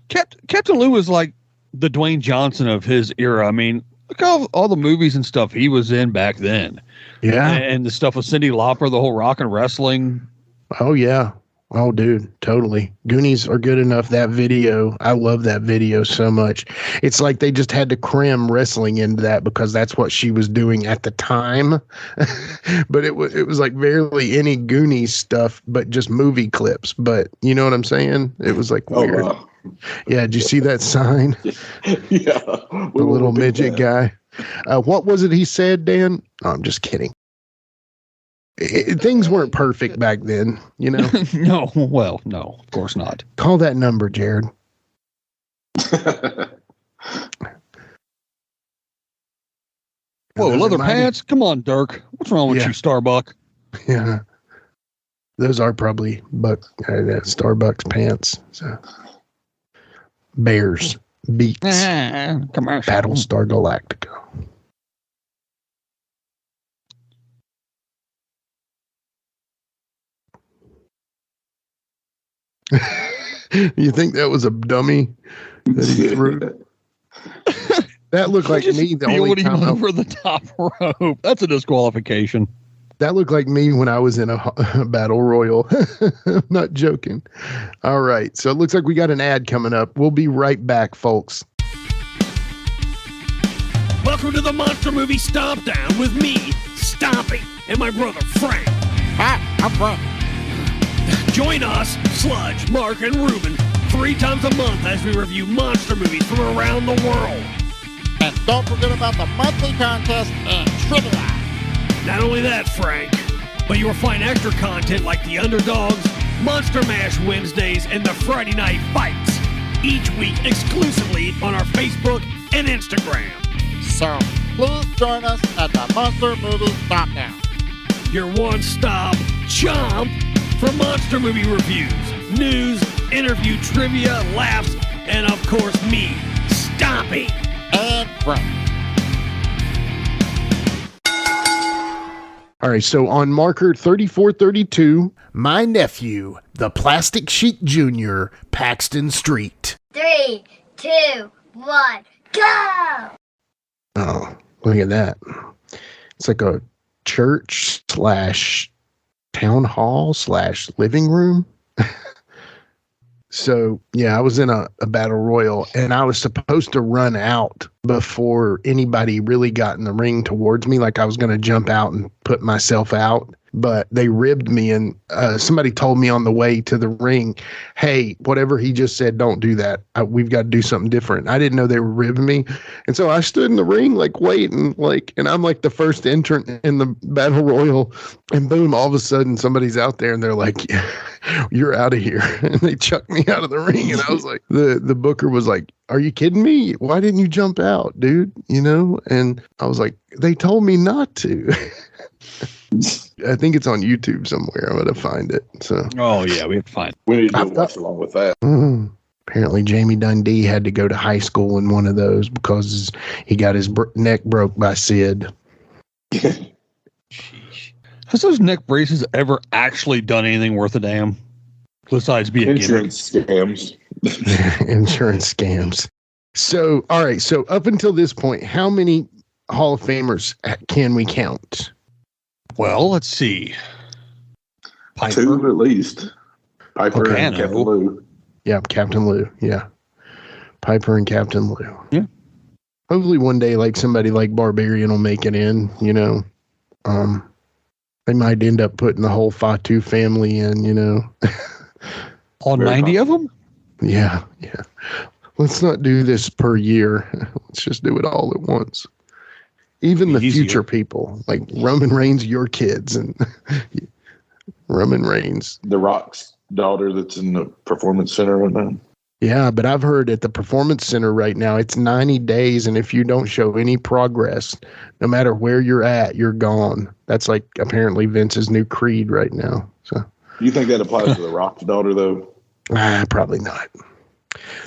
Captain Lou was like the Dwayne Johnson of his era. I mean, look at all the movies and stuff he was in back then. Yeah. And the stuff with Cyndi Lauper, the whole rock and wrestling. Oh, yeah. Oh, dude, totally. Goonies are good enough. That video, I love that video so much. It's like they just had to cram wrestling into that because that's what she was doing at the time. But it was like barely any Goonies stuff, but just movie clips. But you know what I'm saying? It was like weird. Wow. Yeah, did you see that sign? Yeah. The little midget guy. What was it he said, Dan? No, I'm just kidding. Things weren't perfect back then, you know? No, of course not. Call that number, Jared. Whoa, leather pants? Come on, Dirk. What's wrong with you, Starbuck? Yeah. Those are probably Starbucks pants. So. Bears beats Battlestar Galactica. You think that was a dummy that he threw? That looked like me the only time over the top rope. That's a disqualification. That looked like me when I was in a battle royal. I'm not joking. All right. So it looks like we got an ad coming up. We'll be right back, folks. Welcome to the Monster Movie Stomp Down with me, Stompy, and my brother, Frank. Hi, I'm Frank. Join us, Sludge, Mark, and Ruben 3 times a month as we review monster movies from around the world. And don't forget about the monthly contest and trivia. Not only that, Frank, but you will find extra content like the Underdogs, Monster Mash Wednesdays, and the Friday Night Fights, each week exclusively on our Facebook and Instagram. So please join us at the Monster Movie Stomp Down. Your one-stop chomp for monster movie reviews, news, interview, trivia, laughs, and of course me, Stompy. And Frank. All right, so on marker 3432, my nephew, the Plastic Sheik Jr., Paxton Street. 3, 2, 1, go! Oh, look at that. It's like a church / town hall / living room. So, yeah, I was in a battle royal, and I was supposed to run out before anybody really got in the ring towards me. Like I was going to jump out and put myself out. but they ribbed me, and somebody told me on the way to the ring, hey, whatever he just said, don't do that. We've got to do something different. I didn't know they were ribbing me. And so I stood in the ring, like, waiting, like, and I'm like the first entrant in the battle royal, and boom, all of a sudden somebody's out there and they're like, yeah, you're out of here. And they chucked me out of the ring. And I was like, the booker was like, are you kidding me? Why didn't you jump out, dude? You know? And I was like, they told me not to. I think it's on YouTube somewhere. I'm going to find it. So. Oh, yeah, we have to find it. We need to watch along with that. Apparently, Jamie Dundee had to go to high school in one of those because he got his neck broke by Sid. Has those neck braces ever actually done anything worth a damn? Besides being insurance scams. Insurance scams. So, all right. So up until this point, how many Hall of Famers can we count? Well, let's see. Piper. 2 at least. Piper and Captain Lou. Yeah, Captain Lou. Yeah. Piper and Captain Lou. Yeah. Hopefully one day, like somebody like Barbarian will make it in, you know. They might end up putting the whole Fatu family in, you know. All 90 of them? Yeah, yeah. Let's not do this per year. Let's just do it all at once. Even the future people, like Roman Reigns, your kids, and Roman Reigns. The Rock's daughter that's in the Performance Center right now. Yeah, but I've heard at the Performance Center right now, it's 90 days, and if you don't show any progress, no matter where you're at, you're gone. That's like apparently Vince's new creed right now. So, you think that applies to the Rock's daughter, though? Probably not.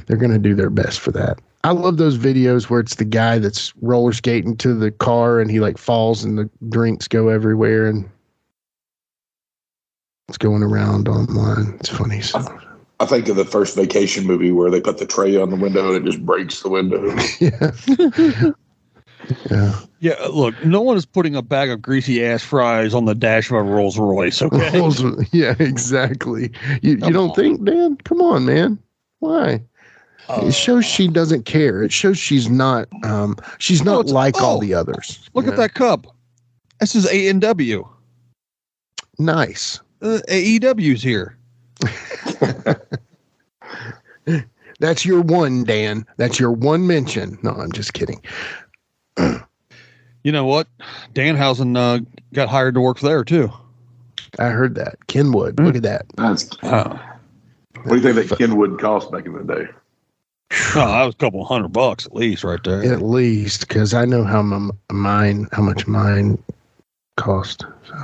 They're going to do their best for that. I love those videos where it's the guy that's roller skating to the car and he like falls and the drinks go everywhere and it's going around online. It's funny. So. I think of the first Vacation movie where they put the tray on the window and it just breaks the window. Yeah. Yeah. Yeah, look, no one is putting a bag of greasy ass fries on the dash of a Rolls Royce, okay? Yeah, exactly. You don't think, Dan? Come on, man. Why? It shows she doesn't care. It shows she's not like all the others. Look at that cup. This is A&W. Nice. AEW's here. That's your one, Dan. That's your one mention. No, I'm just kidding. You know what? Danhausen got hired to work there too. I heard that. Kenwood. Look at that. What do you think that Kenwood cost back in the day? Oh, that was a couple $100 at least, right there. At least, because I know how much mine cost. So.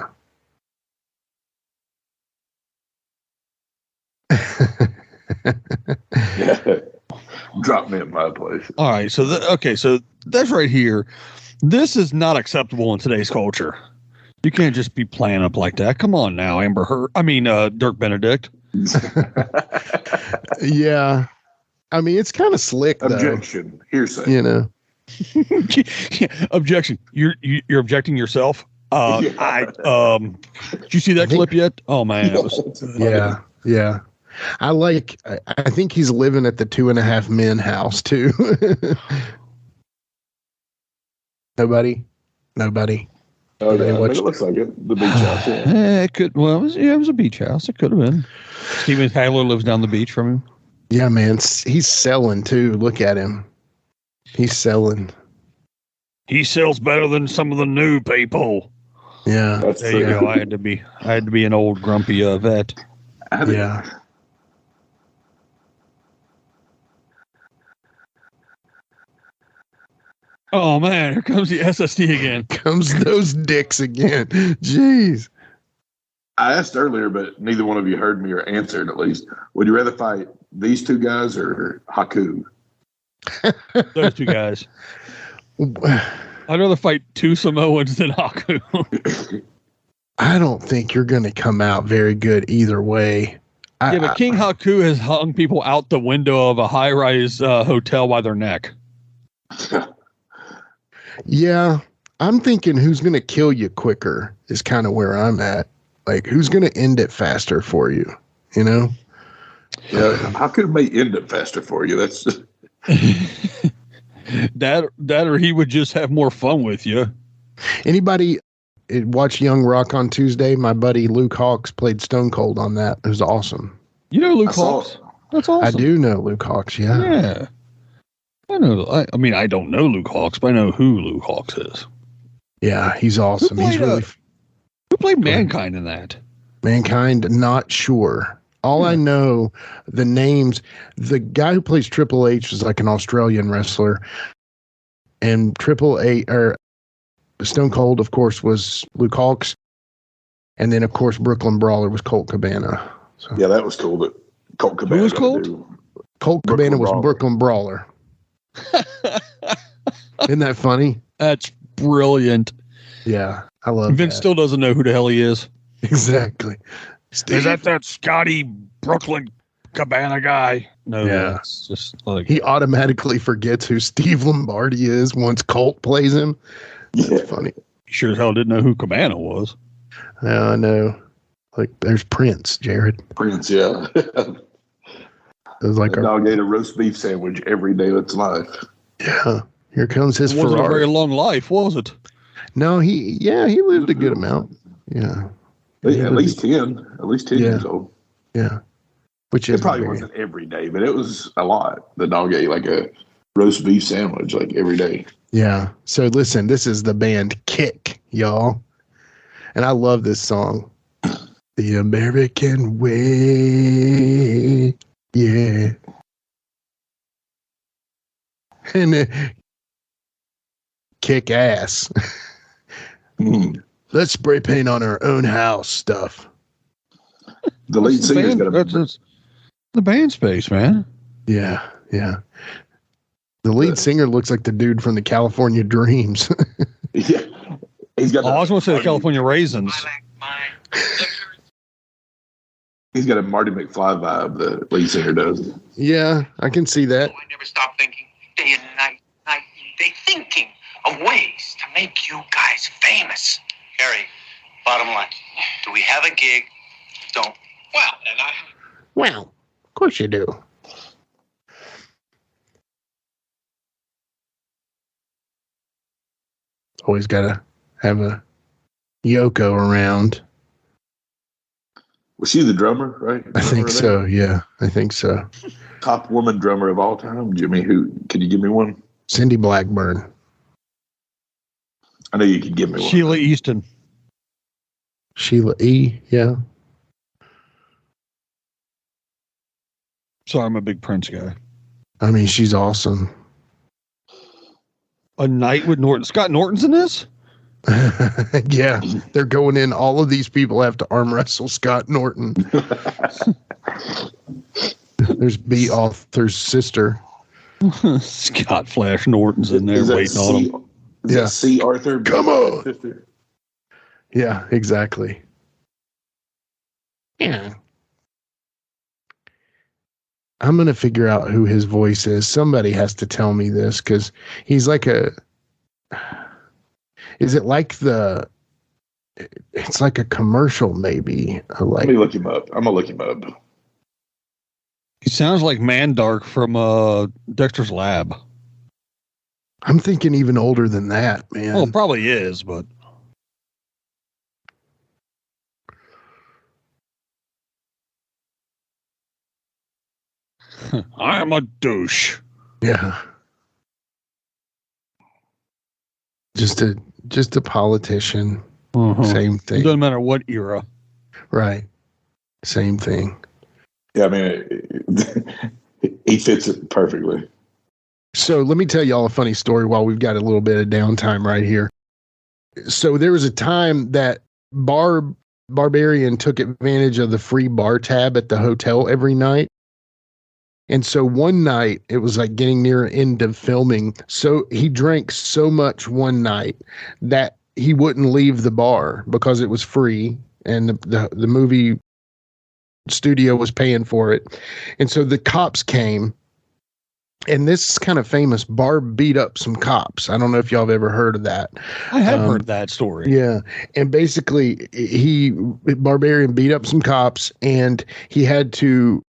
Drop me at my place. All right, so so that's right here. This is not acceptable in today's culture. You can't just be playing up like that. Come on now, Dirk Benedict. Yeah. I mean, it's kind of slick, though. Objection. Hearsay. You know. Objection. You're objecting yourself? Did you see that clip yet? Oh, man. Yeah. I think he's living at the 2.5 Men house, too. Nobody. Oh, yeah, it looks like it. The beach house. Yeah. It could. Well, it was a beach house. It could have been. Steven Tyler lives down the beach from him. Yeah, man. He's selling too. Look at him. He's selling. He sells better than some of the new people. Yeah. There you go. I had to be an old grumpy vet. Yeah. Oh man, here comes the SSD again. Comes those dicks again. Jeez. I asked earlier, but neither one of you heard me or answered at least. Would you rather fight these two guys or Haku? Those two guys. I'd rather fight two Samoans than Haku. I don't think you're going to come out very good either way. But King Haku has hung people out the window of a high-rise hotel by their neck. Yeah, I'm thinking who's going to kill you quicker is kind of where I'm at. Like, who's going to end it faster for you? You know? Yeah, Haku may end it faster for you. That's that or he would just have more fun with you. Anybody watch Young Rock on Tuesday. My buddy Luke Hawks played Stone Cold on that. It was awesome. You know Luke Hawks? That's awesome. I do know Luke Hawks. Yeah. Yeah. I know. I mean, I don't know Luke Hawks, but I know who Luke Hawks is. Yeah, he's awesome. He's really. Who played Mankind in that? Mankind, not sure. All I know, the names, the guy who plays Triple H is like an Australian wrestler. And Stone Cold, of course, was Luke Hawks. And then, of course, Brooklyn Brawler was Colt Cabana. So. Yeah, that was cool. But Colt Cabana. Who was Colt? Colt Cabana was Brooklyn Brawler. Isn't that funny? That's brilliant. Yeah, I love Vince that. still doesn't know who the hell he is. Exactly. Is that Scotty Brooklyn Cabana guy? No, Yeah. it's just like He automatically forgets who Steve Lombardi is once Colt plays him. That's funny. he sure as hell didn't know who Cabana was. I know. Like, there's Prince, Jared. Prince, yeah. It was like that dog ate a roast beef sandwich every day of its life. Yeah. Here comes his It wasn't Ferrari. a very long life, was it? No, he lived a good amount. Yeah. At least 10. At least 10 years old. Yeah. Which It is probably wasn't every day, but it was a lot. The dog ate like a roast beef sandwich like every day. Yeah. So listen, this is the band Kick, y'all. And I love this song. The American Way. Yeah. And kick ass. Let's spray paint on our own house stuff. The lead singer's got That's the band space, man. Yeah, yeah. The lead singer looks like the dude from the California Dreams. Yeah. He's got I was going to say the California Raisins. He's got a Marty McFly vibe, the lead singer does. Yeah, I can see that. I never stop thinking, day and night and day, thinking of ways to make you guys famous. Harry, bottom line, do we have a gig? Don't. Well, and Well, of course you do. Always got to have a Yoko around. Was she the drummer, right? I think so, yeah. I think so. Top woman drummer of all time, Jimmy. Who can you give me one? Cindy Blackburn. I know you could give me one. Sheila Easton. Sheila E., yeah. Sorry, I'm a big Prince guy. I mean, she's awesome. A Night with Norton. Scott Norton's in this? Yeah, they're going in. All of these people have to arm wrestle Scott Norton. There's B. Arthur's sister. Scott Flash Norton's in there waiting on him. Yeah. C. Arthur. Come on. Sister? Yeah, exactly. Yeah. I'm going to figure out who his voice is. Somebody has to tell me this because he's like is it like it's like a commercial maybe? Let me look him up. I'm going to look him up. He sounds like Mandark from Dexter's Lab. I'm thinking even older than that, man. Well, it probably is, but. I'm a douche. Yeah. Just a politician. Same thing. It doesn't matter what era. Right. Same thing. Yeah, I mean, he fits it perfectly. So let me tell y'all a funny story while we've got a little bit of downtime right here. So there was a time that Barbarian took advantage of the free bar tab at the hotel every night. And so one night, it was like getting near end of filming. So he drank so much one night that he wouldn't leave the bar because it was free and the movie studio was paying for it. And so the cops came, and this is kind of famous. Barb beat up some cops. I don't know if y'all have ever heard of that. I have heard that story. Yeah. And basically Barbarian beat up some cops, and he had to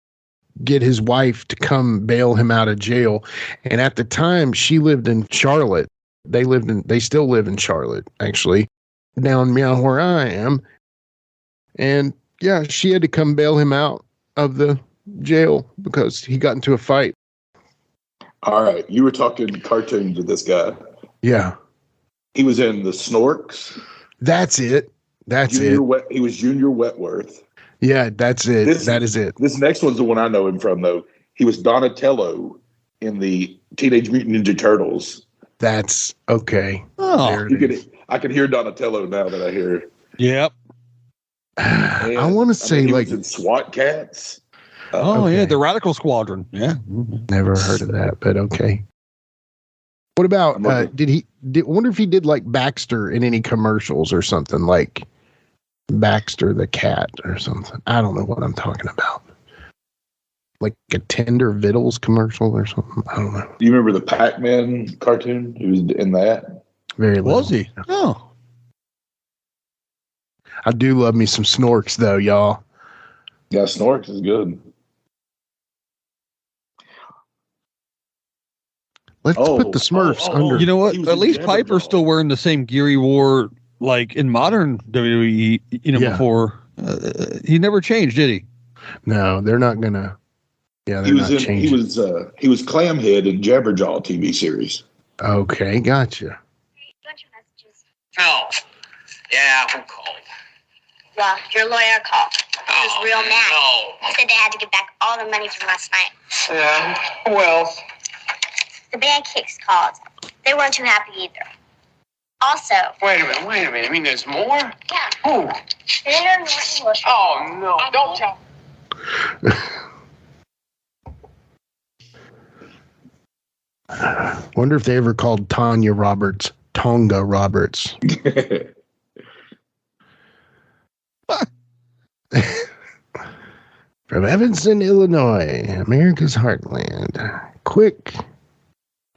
get his wife to come bail him out of jail. And at the time, she lived in Charlotte. They still live in Charlotte, actually. down meow where I am. And yeah, she had to come bail him out of the jail because he got into a fight. All right. You were talking cartoons with this guy. Yeah. He was in the Snorks. That's it. He was Junior Wentworth. Yeah, that's it. That is it. This next one's the one I know him from, though. He was Donatello in the Teenage Mutant Ninja Turtles. That's okay. Oh, I can hear Donatello now that I hear it. Yep. I want to say he like was in SWAT Cats. Yeah, the Radical Squadron. Yeah. Never heard of that, but okay. What about wonder if he did like Baxter in any commercials or something, like Baxter the cat or something. I don't know what I'm talking about. Like a Tender Vittles commercial or something. I don't know. Do you remember the Pac-Man cartoon? He was in that. Very little. Was he? Oh. I do love me some Snorks though, y'all. Yeah, Snorks is good. Let's put the Smurfs under. You know what? At least Piper's still wearing the same gear he wore like in modern WWE, before. He never changed, did he? No, they're not gonna. Yeah, they're not changing. He was Clamhead in Jabberjaw TV series. Okay, gotcha. No. Yeah, who called? Well, your lawyer called. He was real mad. No. He said they had to get back all the money from last night. Yeah. Who else? The band Kicks called. They weren't too happy either. Also... Wait a minute. You mean there's more? Yeah. Who? They learned more English. Oh, no. Don't tell. Wonder if they ever called Tonga Roberts. From Evanston, Illinois, America's heartland. Quick.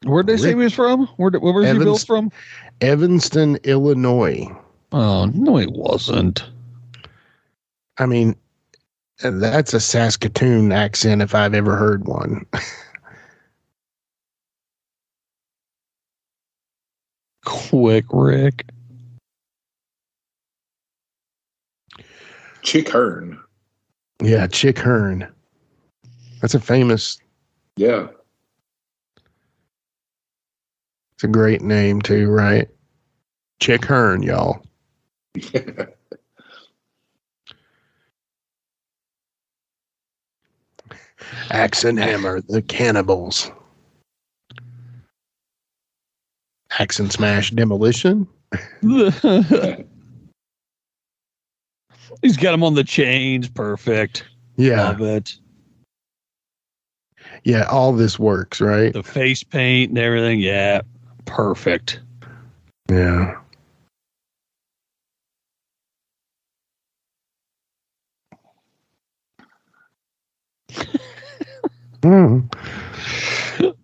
Where'd they say he was from? Where was he built from? Evanston, Illinois. Oh, no, he wasn't. I mean, that's a Saskatoon accent if I've ever heard one. Quick, Rick. Chick Hearn. Yeah, Chick Hearn. That's a famous. Yeah. It's a great name too, right? Chick Hearn, y'all. Axe and Hammer, the Cannibals. Axe and Smash Demolition. He's got him on the chains. Perfect. Yeah. Love it. Yeah, all this works, right? The face paint and everything. Yeah. Perfect. Yeah.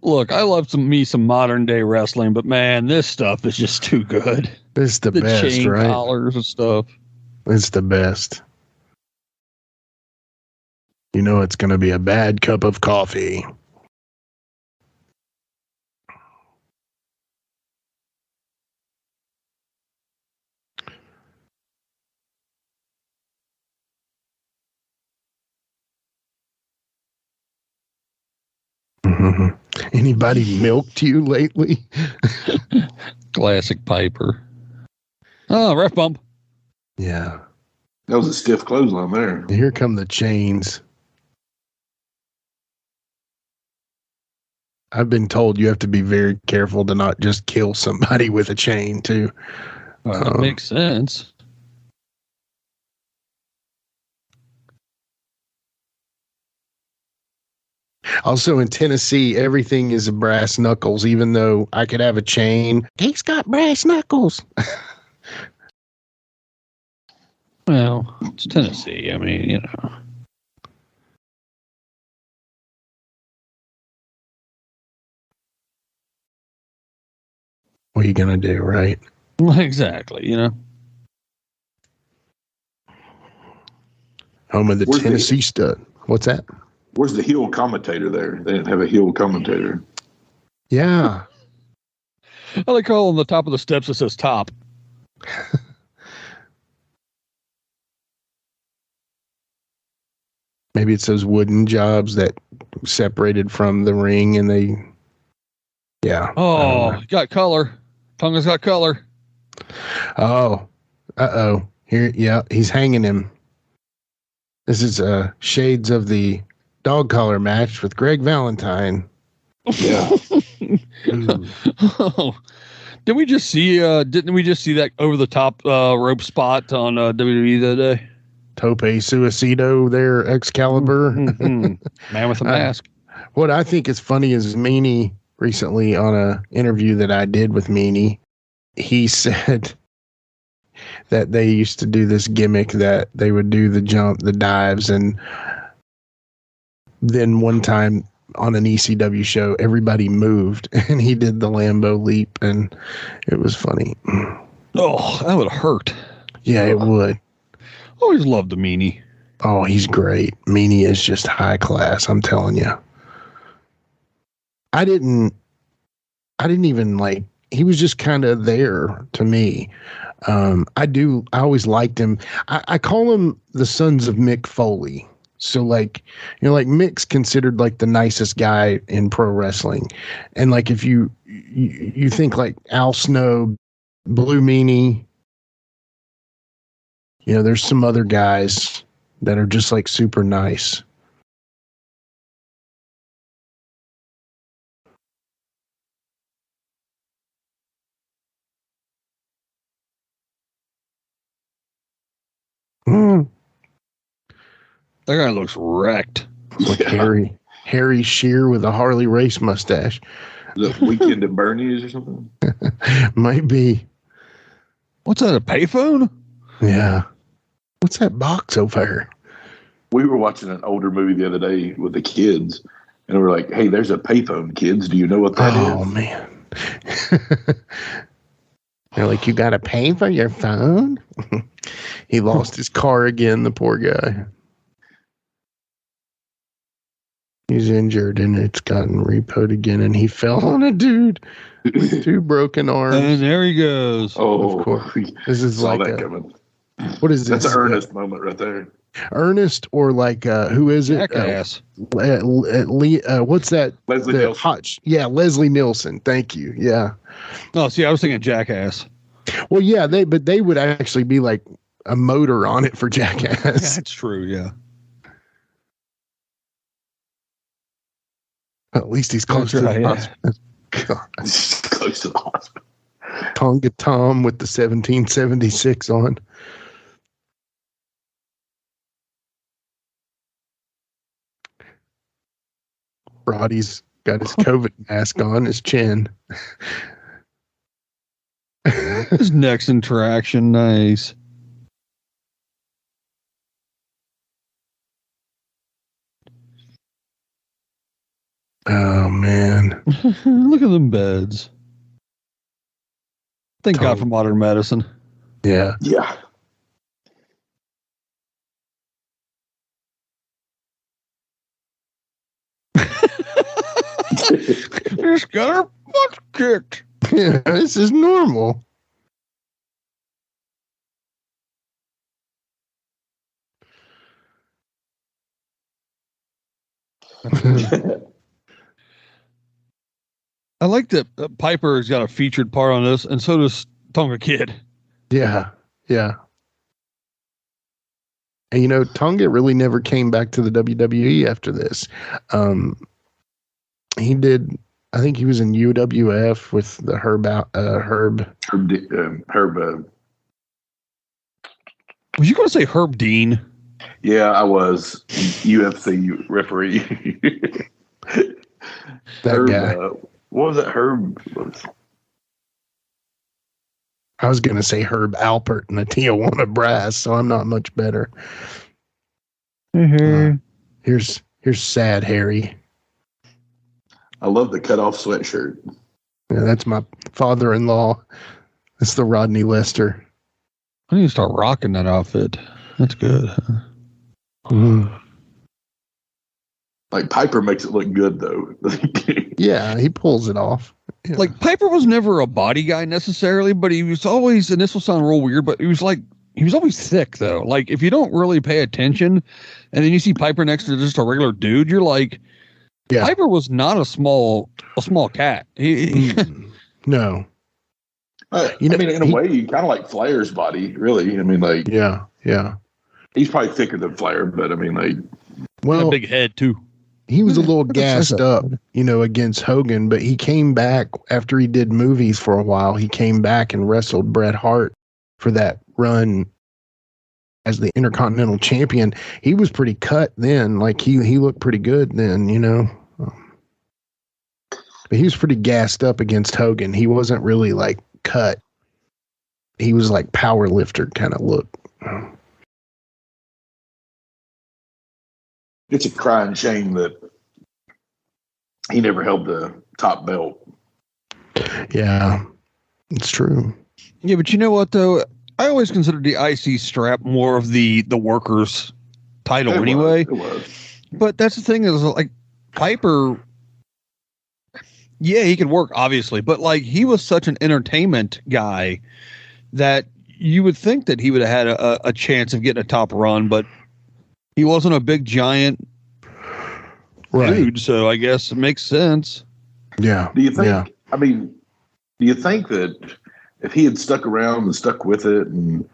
Look, I love some modern day wrestling, but man, this stuff is just too good. This is the best, chain right? Collars and stuff. It's the best. You know it's going to be a bad cup of coffee. Mm-hmm. Anybody milked you lately? Classic Piper. Oh, ref bump. Yeah. That was a stiff clothesline there. Here come the chains. I've been told you have to be very careful to not just kill somebody with a chain, too. Well, that makes sense. Also in Tennessee, everything is brass knuckles, even though I could have a chain. He's got brass knuckles. Well, it's Tennessee. I mean, you know. What are you going to do, right? Exactly, you know. Home of the Tennessee stud. What's that? Where's the heel commentator there? They didn't have a heel commentator. Yeah. I like calling the top of the steps that says top. Maybe it's those wooden jobs that separated from the ring, and they. Yeah. Oh, got color. Tonga's got color. Oh. Uh-oh. Here, yeah, he's hanging him. This is shades of the dog collar match with Greg Valentine. Yeah. Didn't we just see that over the top rope spot on WWE the other day? Tope Suicido there, Excalibur. Man with a mask. What I think is funny is Meanie recently on a interview that I did with Meanie, he said that they used to do this gimmick that they would do the jump, the dives, and then one time on an ECW show, everybody moved and he did the Lambo leap, and it was funny. Oh, that would hurt. Yeah, it would. Always loved the Meanie. Oh, he's great. Meanie is just high class, I'm telling you. I didn't even like, he was just kind of there to me. I always liked him. I call him the Sons of Mick Foley. So like, like Mick's considered like the nicest guy in pro wrestling. And like, if you think like Al Snow, Blue Meanie, there's some other guys that are just like super nice. That guy looks wrecked. Like Harry Shearer with a Harley Race mustache. The Weekend at Bernie's or something? Might be. What's that, a payphone? Yeah. What's that box over there? We were watching an older movie the other day with the kids, and we're like, hey, there's a payphone, kids. Do you know what that is? Oh, man. They're like, you got to pay for your phone? He lost his car again, the poor guy. He's injured, and it's gotten repoed again, and he fell on a dude with 2 broken arms. And there he goes. Oh, of course. This is saw like that coming. What is this? That's an Ernest moment right there. Ernest, or like who is it? Jackass. What's that? Leslie Nielsen. Leslie Nielsen. Thank you. Yeah. Oh, see, I was thinking Jackass. Well, yeah, they would actually be like a motor on it for Jackass. That's true. Yeah. At least he's close to the hospital. Close to the hospital. Tonga Tom with the 1776 on. Roddy's got his COVID mask on his chin. His next interaction, nice. Oh, man. Look at them beds. Thank God for modern medicine. Yeah. Yeah. Just got her butt kicked. Yeah, this is normal. I like that Piper's got a featured part on this, and so does Tonga Kid. Yeah, yeah. And Tonga really never came back to the WWE after this. He did. I think he was in UWF with the Herb. Was you going to say Herb Dean? Yeah, I was UFC referee. That Herb, guy. What was that? Herb. I was going to say Herb Alpert and the Tijuana Brass, so I'm not much better. Mm-hmm. Here's sad Harry. I love the cut off sweatshirt. Yeah, that's my father-in-law. That's the Rodney Lester. I need to start rocking that outfit. That's good. Like Piper makes it look good though. Yeah, he pulls it off. Yeah. Like Piper was never a body guy necessarily, but he was always, and this will sound real weird, but he was like, he was always thick though. Like if you don't really pay attention, and then you see Piper next to just a regular dude, you're like, yeah. Piper was not a small cat. No. I mean, in a way, kind of like Flair's body, really. I mean, like, yeah. He's probably thicker than Flair, but I mean, like, a big head too. He was a little gassed up, against Hogan, but he came back after he did movies for a while. He came back and wrestled Bret Hart for that run as the Intercontinental Champion. He was pretty cut then. Like he looked pretty good then, But he was pretty gassed up against Hogan. He wasn't really like cut. He was like power lifter kind of look. It's a crying shame that he never held the top belt. Yeah, it's true. Yeah, but you know what though? I always considered the IC strap more of the workers title anyway. It was. But that's the thing is like Piper. Yeah, he could work obviously, but like he was such an entertainment guy that you would think that he would have had a chance of getting a top run, but he wasn't a big giant dude, so I guess it makes sense. Yeah. Do you think? Yeah. I mean, do you think that if he had stuck around and stuck with it, and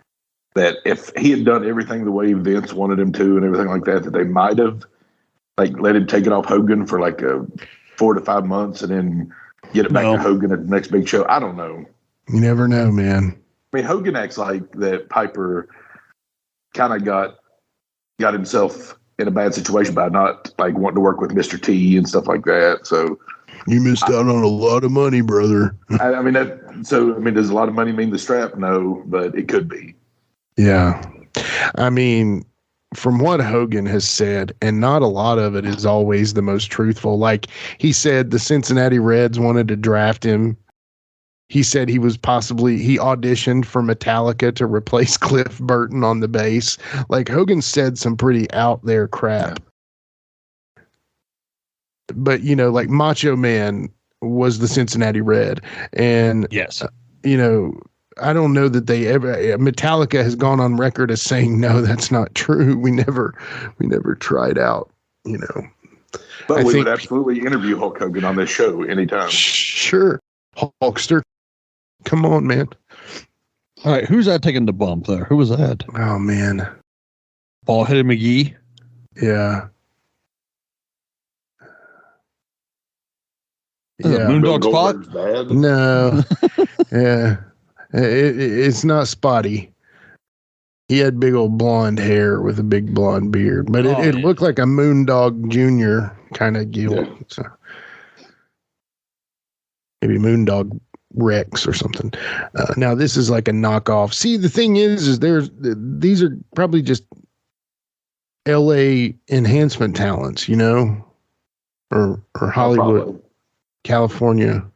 that if he had done everything the way Vince wanted him to, and everything like that they might have like let him take it off Hogan for like 4 to 5 months, and then get it back to Hogan at the next big show? I don't know. You never know, man. I mean, Hogan acts like that Piper kind of got himself in a bad situation by not like wanting to work with Mr. T and stuff like that. So you missed out on a lot of money, brother. I mean, does a lot of money mean the strap? No, but it could be. Yeah. I mean, from what Hogan has said, and not a lot of it is always the most truthful. Like he said, the Cincinnati Reds wanted to draft him. He said he auditioned for Metallica to replace Cliff Burton on the bass. Like Hogan said some pretty out there crap. But, like Macho Man was the Cincinnati Red. And, yes, I don't know that Metallica has gone on record as saying, no, that's not true. We never tried out, But we would absolutely interview Hulk Hogan on this show anytime. Sure. Hulkster. Come on, man. All right, who's that taking the bump there? Who was that? Oh, man. Bald-headed McGee? Yeah. Moondog Spot? No. Yeah. It's not Spotty. He had big old blonde hair with a big blonde beard, but it looked like a Moondog Jr. kind of deal. Yeah. So maybe Moondog Rex or something. Now this is like a knockoff. See, the thing is these are probably just LA enhancement talents, or Hollywood, California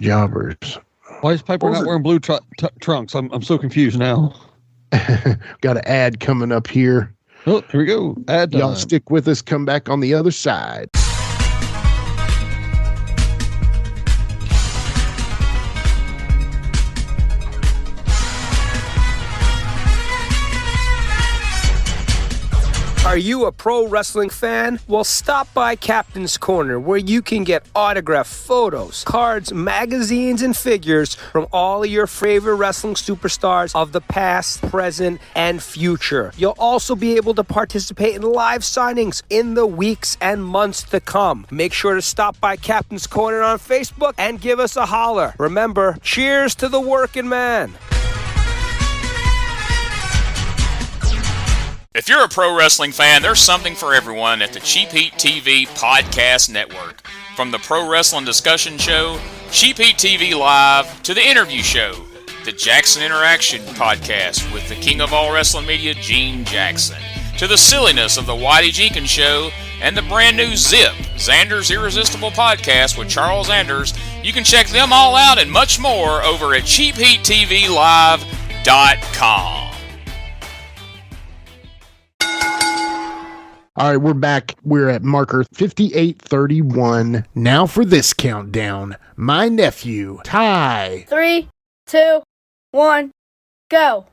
jobbers. Why is Piper not wearing blue trunks? I'm so confused now. Got an ad coming up here. Oh, here we go. Ad time. Y'all stick with us. Come back on the other side. Are you a pro wrestling fan? Well, stop by Captain's Corner, where you can get autographed photos, cards, magazines, and figures from all of your favorite wrestling superstars of the past, present, and future. You'll also be able to participate in live signings in the weeks and months to come. Make sure to stop by Captain's Corner on Facebook and give us a holler. Remember, cheers to the working man. If you're a pro wrestling fan, there's something for everyone at the Cheap Heat TV Podcast Network. From the Pro Wrestling Discussion Show, Cheap Heat TV Live, to the interview show, the Jackson Interaction Podcast with the king of all wrestling media, Gene Jackson, to the silliness of the Whitey Jenkins Show, and the brand new Zip, Xander's Irresistible Podcast with Charles Anders. You can check them all out and much more over at cheapheattvlive.com. All right, we're back. We're at marker 58:31. Now for this countdown. My nephew, Ty. 3, 2, 1. Go.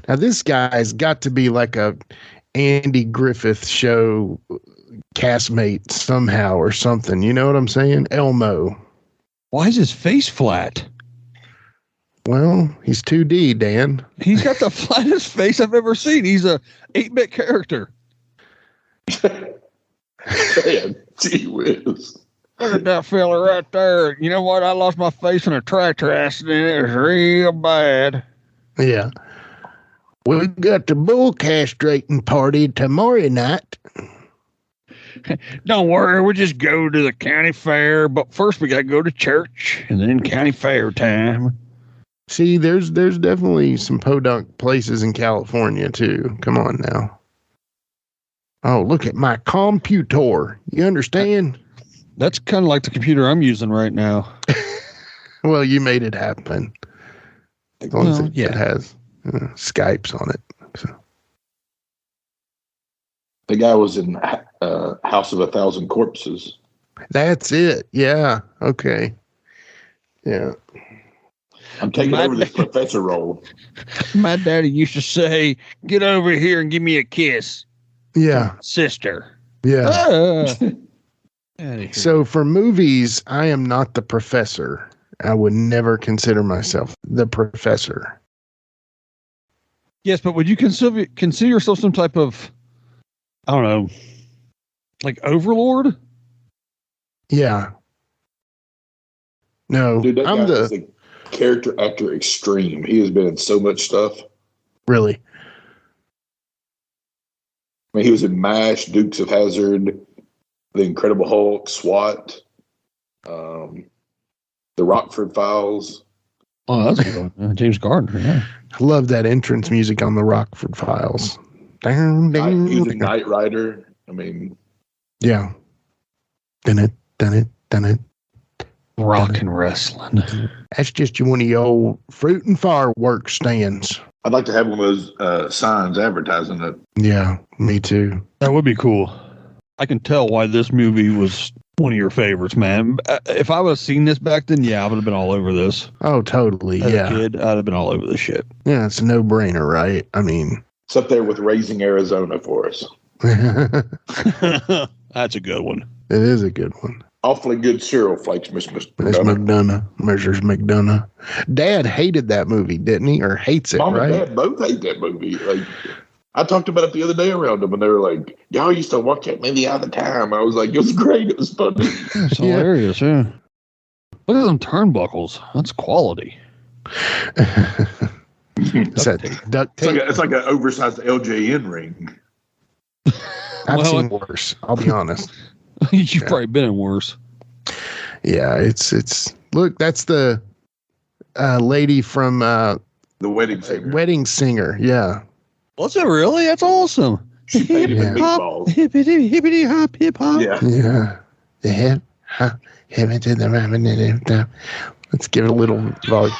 Now this guy's got to be like a Andy Griffith show castmate somehow or something. You know what I'm saying? Elmo. Why is his face flat? Well, he's 2D, Dan. He's got the flattest face I've ever seen. He's a 8-bit character. Damn, gee whiz. Look at that fella right there. You know what? I lost my face in a tractor accident. It was real bad. Yeah. We got the bull castrating party tomorrow night. Don't worry, we'll just go to the county fair. But first we got to go to church and then county fair time. See, there's definitely some podunk places in California, too. Come on now. Oh, look at my computer. You understand? That's kind of like the computer I'm using right now. Well, you made it happen. As long as it has Skypes on it. So. The guy was in House of 1,000 Corpses. That's it. Yeah. Okay. Yeah. I'm taking over this professor role. My daddy used to say, "Get over here and give me a kiss." Yeah. Sister. Yeah. So for movies, I am not the professor. I would never consider myself the professor. Yes, but would you consider yourself some type of, I don't know, like overlord? Yeah. No, dude, that I'm guy is a character actor extreme. He has been in so much stuff. Really? I mean, he was in MASH, Dukes of Hazzard, The Incredible Hulk, SWAT, The Rockford Files. Oh, that's a good one. James Gardner, yeah. I love that entrance music on the Rockford Files. Dun, dun, He was a Knight Rider. I mean, yeah. Dun it, dun it, dun it. Rock and wrestling. That's just one of your old fruit and fireworks stands. I'd like to have one of those signs advertising it. Yeah, me too. That would be cool. I can tell why this movie was one of your favorites, man. If I would have seen this back then, yeah, I would have been all over this. Oh, totally. As yeah. a kid, I'd have been all over this shit. Yeah, it's a no-brainer, right? I mean, it's up there with Raising Arizona for us. That's a good one. It is a good one. Awfully good cereal flakes, Miss McDonough. Mrs. McDonough. Dad hated that movie, didn't he? Or hates it, Mom right? and Dad both hate that movie. Like, I talked about it the other day around them, and they were like, "Y'all used to watch that movie all the time." I was like, "It was great. It was funny. It's hilarious." Yeah. Look at them turnbuckles. That's quality. It's like an oversized LJN ring. I've seen worse. I'll be honest. You've probably been in worse. Yeah, it's. Look, that's the lady from The Wedding Singer. Wedding Singer. Yeah. Was it really? That's awesome. Hip hop, hippity hippity hop, hip hop. Yeah. Yeah. The hip hop, hip into the ramen. Let's give it a little volume.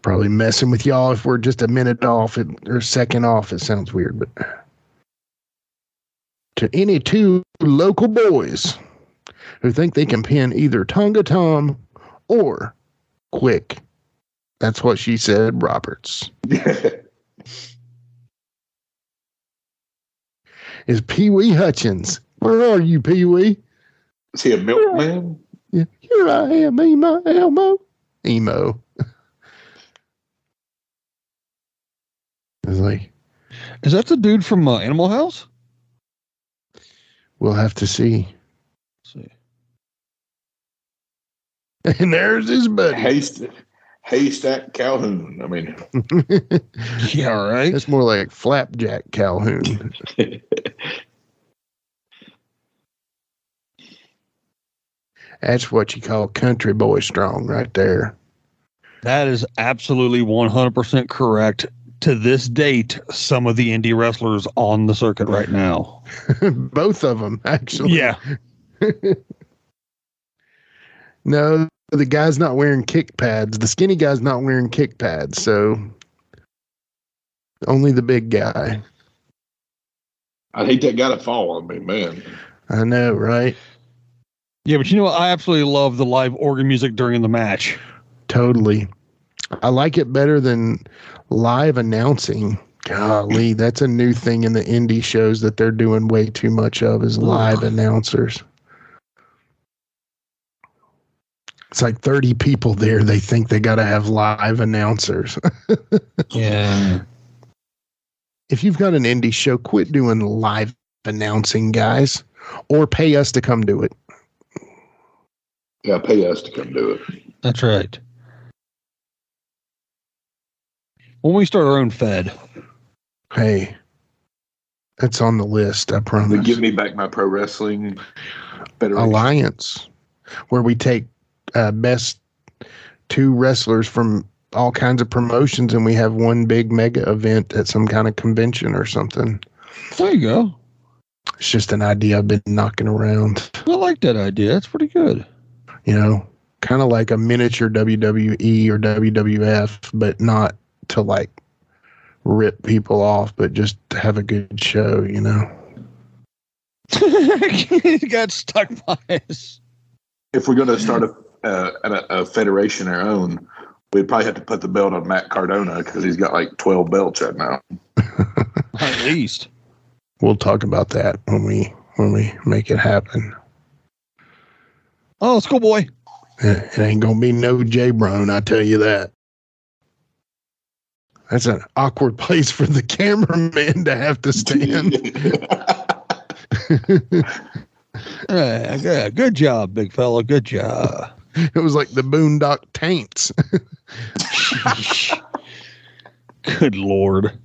Probably messing with y'all if we're just a minute off or a second off. It sounds weird, but to any two local boys who think they can pin either Tonga Tom or Quick. That's what she said, Roberts. Is Pee Wee Hutchins. Where are you, Pee Wee? Is he a milkman? Yeah. Here I am, Elmo. Emo. It's like, is that the dude from Animal House? We'll have to see. See. And there's his buddy. Haystack Calhoun. I mean, yeah, right. That's more like Flapjack Calhoun. That's what you call country boy strong right there. That is absolutely 100% correct. To this date, some of the indie wrestlers on the circuit right now. Both of them, actually. Yeah. No, the guy's not wearing kick pads. The skinny guy's not wearing kick pads, so only the big guy. I hate that guy to fall on me, man. I know, right? Yeah, but you know what? I absolutely love the live organ music during the match. Totally. I like it better than live announcing. Golly, that's a new thing in the indie shows that they're doing way too much of is live announcers. It's like 30 people there. They think they got to have live announcers. Yeah. If you've got an indie show, quit doing live announcing, guys, or pay us to come do it. Yeah, pay us to come do it. That's right. When we start our own Fed. Hey, that's on the list, I promise. They give me back my pro wrestling federation. Alliance, where we take best 2 wrestlers from all kinds of promotions and we have one big mega event at some kind of convention or something. There you go. It's just an idea I've been knocking around. I like that idea. That's pretty good. You know, kind of like a miniature WWE or WWF, but not to like rip people off, but just to have a good show, you know. He got stuck by us. If we're going to start a federation our own, we'd probably have to put the belt on Matt Cardona because he's got like 12 belts right now. At least. We'll talk about that when we make it happen. Oh, schoolboy. It ain't gonna be no J-Brone, I tell you that. That's an awkward place for the cameraman to have to stand. Yeah, good job, big fella. Good job. It was like the Boondock Taints. Good Lord.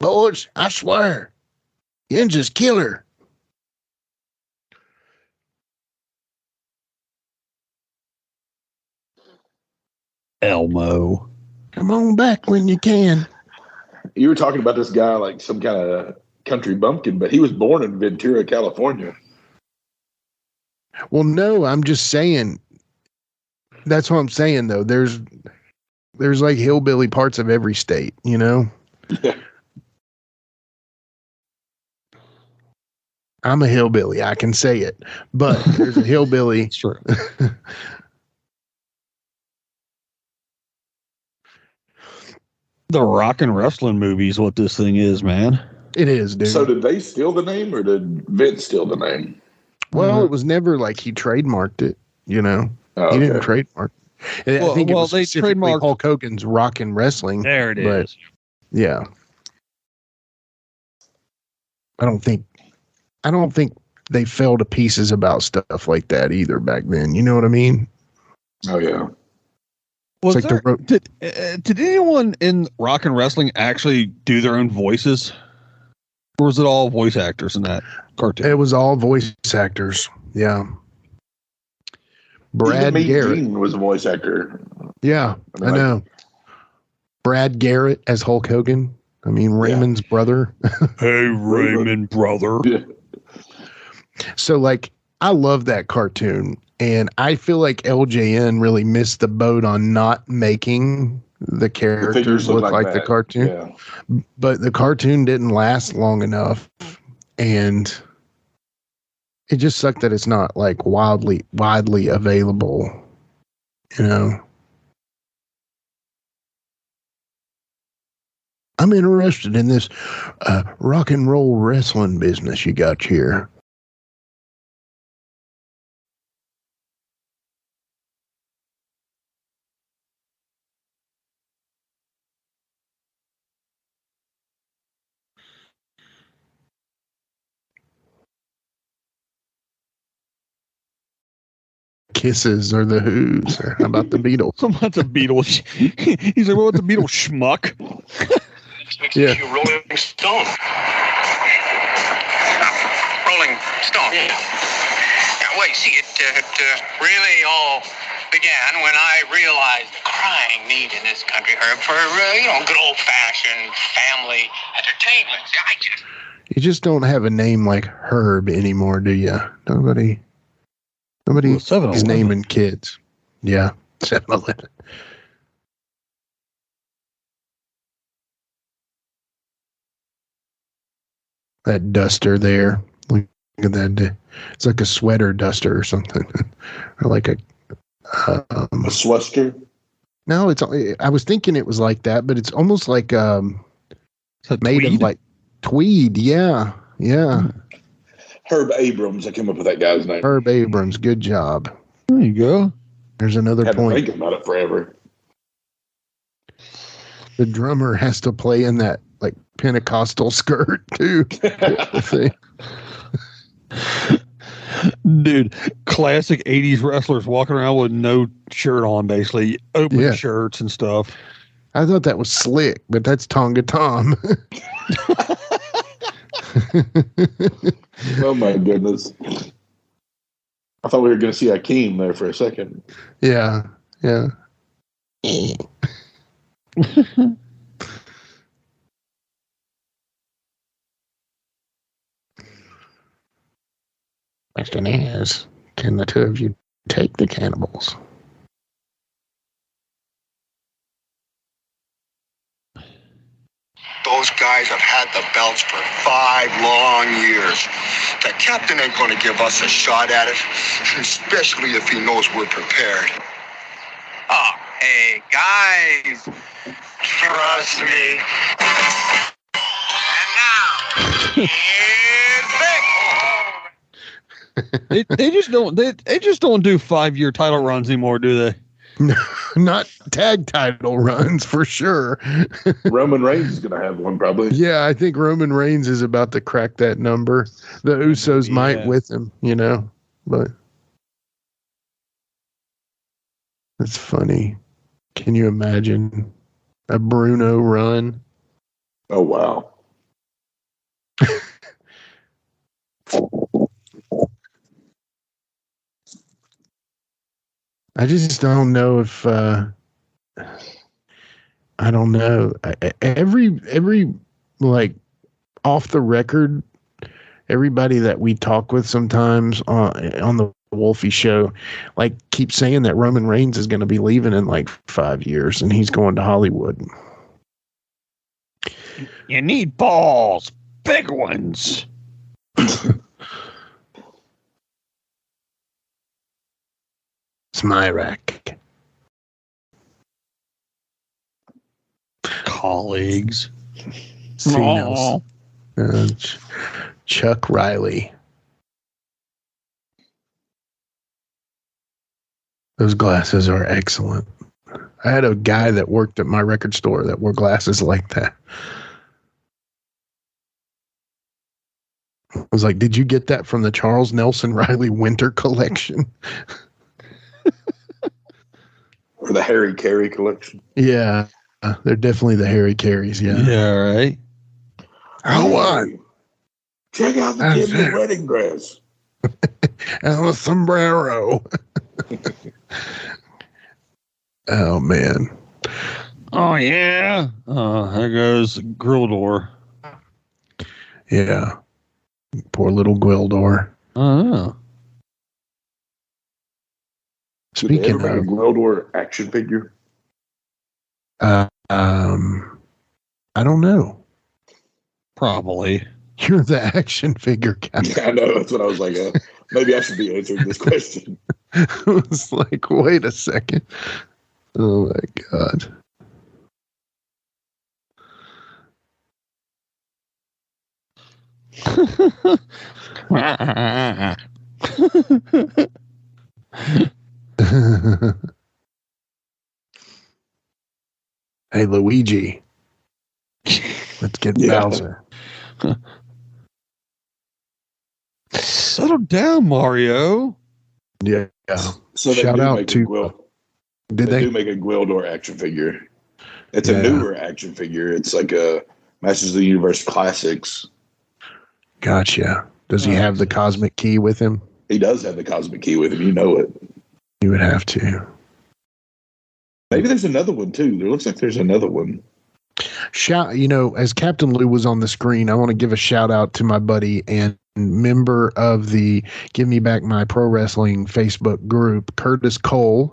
Boys, I swear, you just kill her. Elmo. Come on back when you can. You were talking about this guy like some kind of country bumpkin, but he was born in Ventura, California. Well, no, I'm just saying. That's what I'm saying, though. There's like hillbilly parts of every state, you know? Yeah. I'm a hillbilly. I can say it. But there's a hillbilly. It's true. The rock and wrestling movie is what this thing is, man. It is, dude. So did they steal the name or did Vince steal the name? Well, it was never like he trademarked it, you know? Oh, he okay. didn't trademark it. I think it was they specifically trademarked Hulk Hogan's Rock and Wrestling. There it is. Yeah. I don't think they fell to pieces about stuff like that either back then. You know what I mean? Oh, yeah. Was like there, did anyone in rock and wrestling actually do their own voices? Or was it all voice actors in that cartoon? It was all voice actors. Yeah. Brad Garrett Dean was a voice actor. Yeah, I know. Brad Garrett as Hulk Hogan. I mean, Raymond's brother. Hey, Raymond, brother. Yeah. So, like, I love that cartoon. And I feel like LJN really missed the boat on not making the characters look like the cartoon. Yeah. But the cartoon didn't last long enough. And it just sucked that it's not like widely available, you know. I'm interested in this rock and roll wrestling business you got here. Kisses or the Who's or how about the Beatles? How about the Beatles? He's like, what about the Beatles, schmuck? Yeah. Rolling Stone. Rolling Stone. Yeah. Well, you see, it really all began when I realized the crying need in this country, Herb, for good old-fashioned family entertainment. See, You just don't have a name like Herb anymore, do you? Nobody's naming kids. Yeah, 7-Eleven. That duster there. Look at that. It's like a sweater duster or something. Or like a sweater. No, I was thinking it was like that, but it's almost like made of like tweed. Yeah. Herb Abrams. I came up with that guy's name. Herb Abrams. Good job. There you go. There's another Had point. to think about it forever. The drummer has to play in that like Pentecostal skirt too. Dude, classic 80s wrestlers walking around with no shirt on, basically open shirts and stuff. I thought that was slick, but that's Tonga Tom. Oh my goodness. I thought we were going to see Akeem there for a second. Yeah. Question is, can the two of you take the cannibals? Those guys have had the belts for 5 long years. The captain ain't going to give us a shot at it, especially if he knows we're prepared. Oh, hey, guys. Trust me. And now, here's Vic. they just don't do 5-year title runs anymore, do they? No, not tag title runs for sure. Roman Reigns is going to have one probably. Yeah, I think Roman Reigns is about to crack that number. The Usos might with him, but that's funny. Can you imagine a Bruno run? Oh, wow. I just don't know if I don't know. Every like off the record, everybody that we talk with sometimes on the Wolfie show, like keeps saying that Roman Reigns is going to be leaving in like 5 years and he's going to Hollywood. You need balls, big ones. Smirak. Colleagues. Chuck Riley. Those glasses are excellent. I had a guy that worked at my record store that wore glasses like that. I was like, did you get that from the Charles Nelson Riley winter collection? Or the Harry Carey collection. Yeah. They're definitely the Harry Careys, yeah. Yeah, right. I want. Check out the kid in the wedding dress. And a sombrero. Oh, man. Oh, yeah. There goes Grildor. Yeah. Poor little Gwildor. Oh. Speaking of a Gwildor action figure. I don't know. Probably. You're the action figure guy. Yeah, I know. That's what I was like. Maybe I should be answering this question. I was like, wait a second. Oh my God. Hey, Luigi. Let's get Bowser. Settle down, Mario. Yeah. So shout out to. Did they do make a Gwildor action figure? It's a newer action figure. It's like a Masters of the Universe Classics. Gotcha. Does he have the cosmic key with him? He does have the cosmic key with him. You know it. You would have to. Maybe there's another one too. There looks like there's another one. As Captain Lou was on the screen, I want to give a shout out to my buddy and member of the Give Me Back My Pro Wrestling Facebook group, Curtis Cole,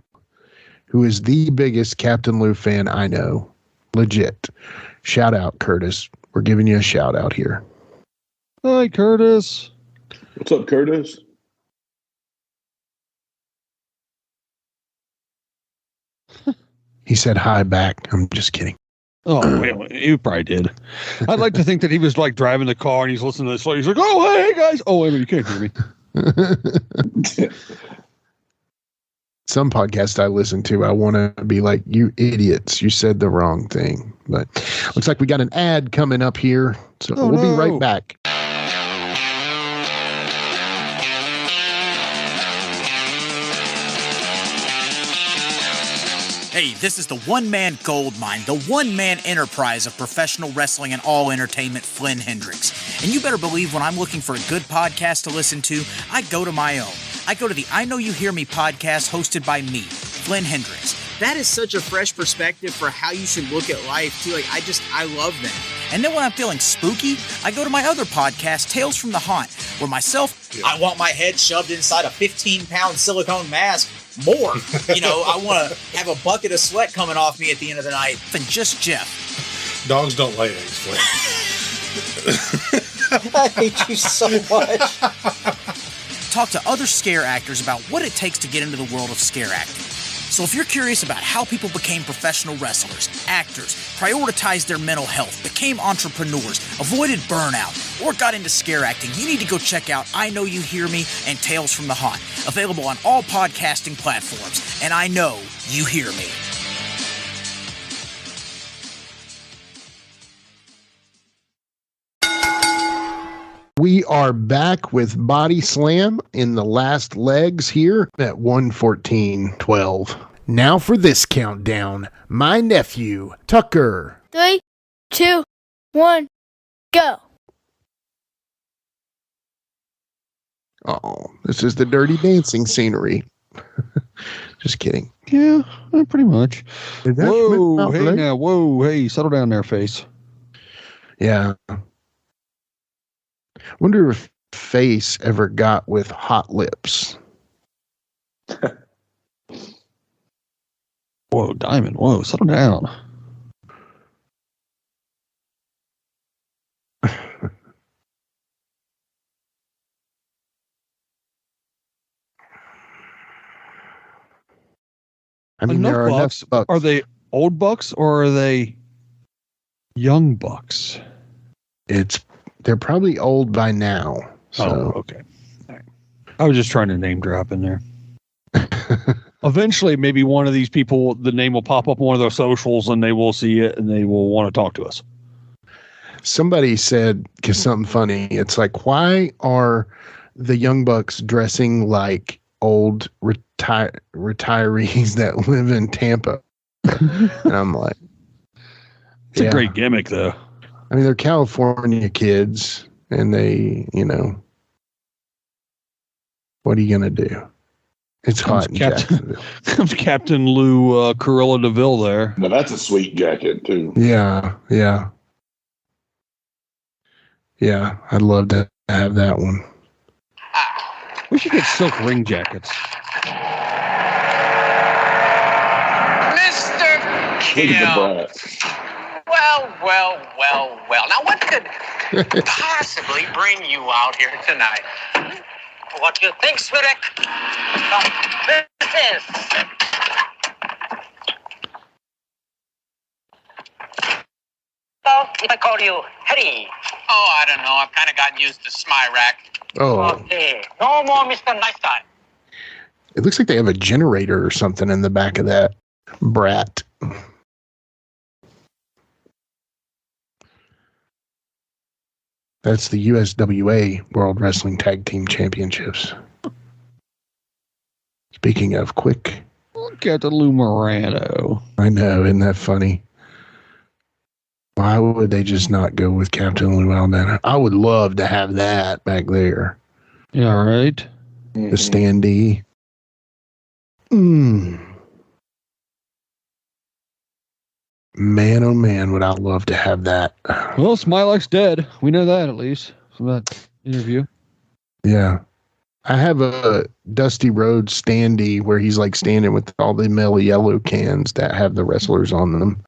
who is the biggest Captain Lou fan I know. Legit. Shout out, Curtis. We're giving you a shout out here. Hi, Curtis. What's up, Curtis? He said hi back. I'm just kidding. Oh, wait, he probably did. I'd like to think that he was like driving the car and he's listening to this. He's like, oh, hey, guys. Oh, wait a minute, you can't hear me. Some podcast I listen to, I want to be like, you idiots, you said the wrong thing. But looks like we got an ad coming up here. So we'll be right back. Hey, this is the one-man gold mine, the one-man enterprise of professional wrestling and all entertainment, Flynn Hendricks. And you better believe when I'm looking for a good podcast to listen to, I go to my own. I go to the I Know You Hear Me podcast hosted by me, Flynn Hendricks. That is such a fresh perspective for how you should look at life, too. I love that. And then when I'm feeling spooky, I go to my other podcast, Tales from the Haunt, where I want my head shoved inside a 15-pound silicone mask. More. I want to have a bucket of sweat coming off me at the end of the night than just Jeff. Dogs don't lay eggs, Flynn. I hate you so much. Talk to other scare actors about what it takes to get into the world of scare acting. So if you're curious about how people became professional wrestlers, actors, prioritized their mental health, became entrepreneurs, avoided burnout, or got into scare acting, you need to go check out I Know You Hear Me and Tales from the Haunt, available on all podcasting platforms. And I know you hear me. We are back with Body Slam in the last legs here at 1:14:12. Now for this countdown, my nephew, Tucker. 3, 2, 1, go. Oh, this is the Dirty Dancing scenery. Just kidding. Yeah, pretty much. Whoa, hey now, whoa, hey, settle down there, face. Yeah. Wonder if Face ever got with Hot Lips. Whoa, Diamond, whoa, settle down. I mean, there are bucks. Bucks. Are they old bucks or are they young bucks? They're probably old by now. So. Oh, okay. All right. I was just trying to name drop in there. Eventually, maybe one of these people, the name will pop up on one of their socials and they will see it and they will want to talk to us. Somebody said something funny. It's like, why are the Young Bucks dressing like old retirees that live in Tampa? And I'm like, it's a great gimmick, though. I mean, they're California kids, and they, what are you going to do? It's hot in Jacksonville. Comes Captain Lou Corilla DeVille there. Now, that's a sweet jacket, too. Yeah. Yeah, I'd love to have that one. We should get silk ring jackets. Mr. Kill. Well. Now, what could possibly bring you out here tonight? What do you think, Spirit? This is. So, if I call you Harry. Oh, I don't know. I've kind of gotten used to Smyrack. Oh. Okay. No more Mr. Nice Guy. It looks like they have a generator or something in the back of that brat. That's the USWA World Wrestling Tag Team Championships. Speaking of quick. Look at the Lou Morano. I know, isn't that funny? Why would they just not go with Captain Lou Albano? I would love to have that back there. Yeah, right. The standee. Man, oh man, would I love to have that. Well, Smilek's dead. We know that at least from that interview. Yeah. I have a Dusty Rhodes standee where he's like standing with all the Mellow Yellow cans that have the wrestlers on them.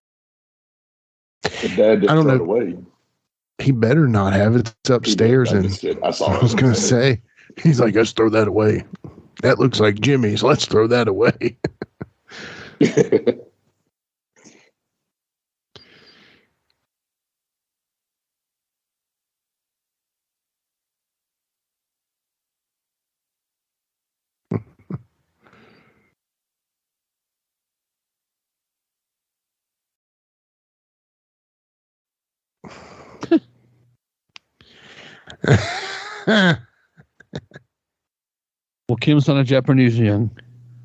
The dad didn't I don't throw know. it away. He better not have it. It's upstairs. And I was going to say, he's like, let's throw that away. That looks like Jimmy's. Let's throw that away. Well, Kim's not a Japanese young.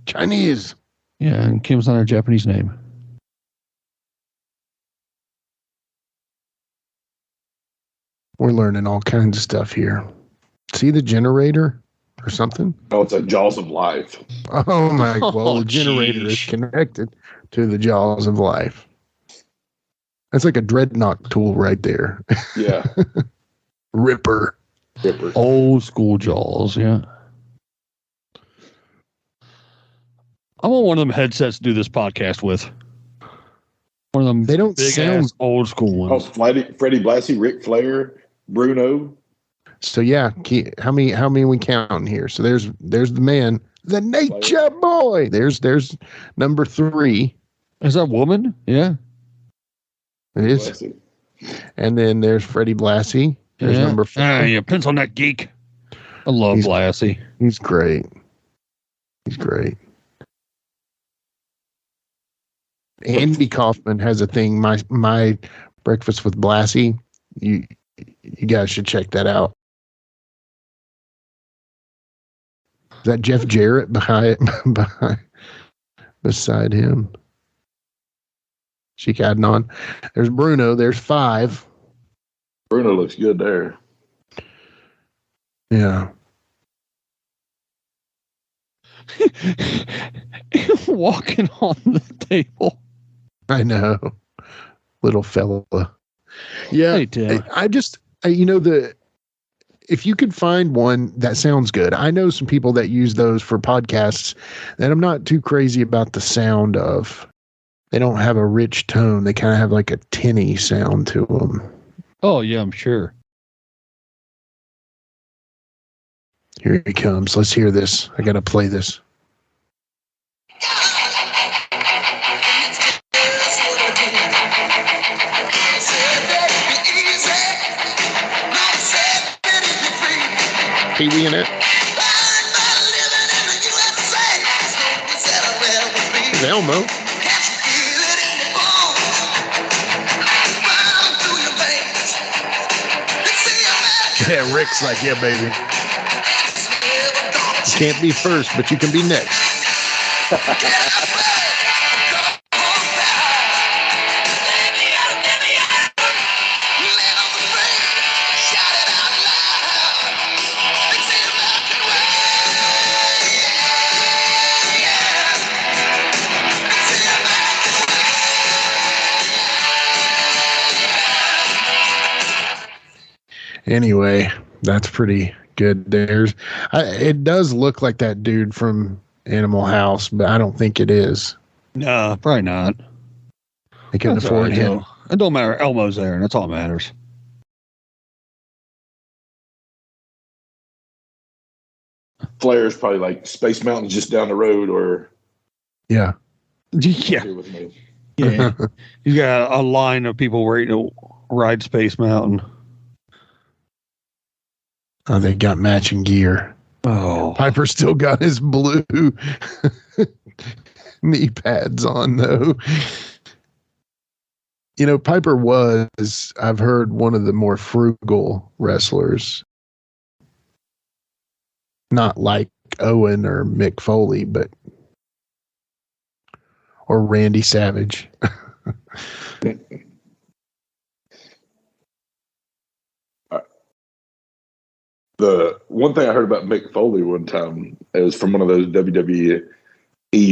Chinese. Yeah, and Kim's not a Japanese name. We're learning all kinds of stuff here. See the generator or something? Oh, it's a Jaws of Life. Oh my! Well, the generator is connected to the Jaws of Life. That's like a dreadnought tool right there. Yeah. Ripper. Old school Jaws, yeah. I want one of them headsets to do this podcast with. One of them. They don't big sound ass old school ones. Oh, Freddie Blassie, Ric Flair, Bruno. So yeah, how many we counting here? So there's the man, the Nature Boy. There's number 3. Is that woman? Yeah, it is. Blassie. And then there's Freddie Blassie. There's number 4. Ah, you pencil neck geek. I love Blassie. He's great. He's great. Andy Kaufman has a thing. My breakfast with Blassie. You guys should check that out. Is that Jeff Jarrett beside him? Sheik Adnan. There's Bruno. There's 5. Bruno looks good there. Yeah. Walking on the table. I know. Little fella. Yeah. Hey, Tim. If you could find one that sounds good, I know some people that use those for podcasts that I'm not too crazy about the sound of. They don't have a rich tone. They kind of have like a tinny sound to them. Oh, yeah, I'm sure. Here he comes. Let's hear this. I got to play this. Pee-wee in it. Elmo. Yeah, Rick's like, yeah, baby. You can't be first, but you can be next. Anyway, that's pretty good. It does look like that dude from Animal House, but I don't think it is. No, probably not. They couldn't afford him. It don't matter. Elmo's there, and that's all that matters. Flair's probably like Space Mountain just down the road, or yeah. With me. Yeah. You got a line of people waiting to ride Space Mountain. Oh, they got matching gear. Oh, Piper still got his blue knee pads on, though. You know, Piper was, I've heard, one of the more frugal wrestlers. Not like Owen or Mick Foley, but or Randy Savage. The one thing I heard about Mick Foley one time is from one of those WWE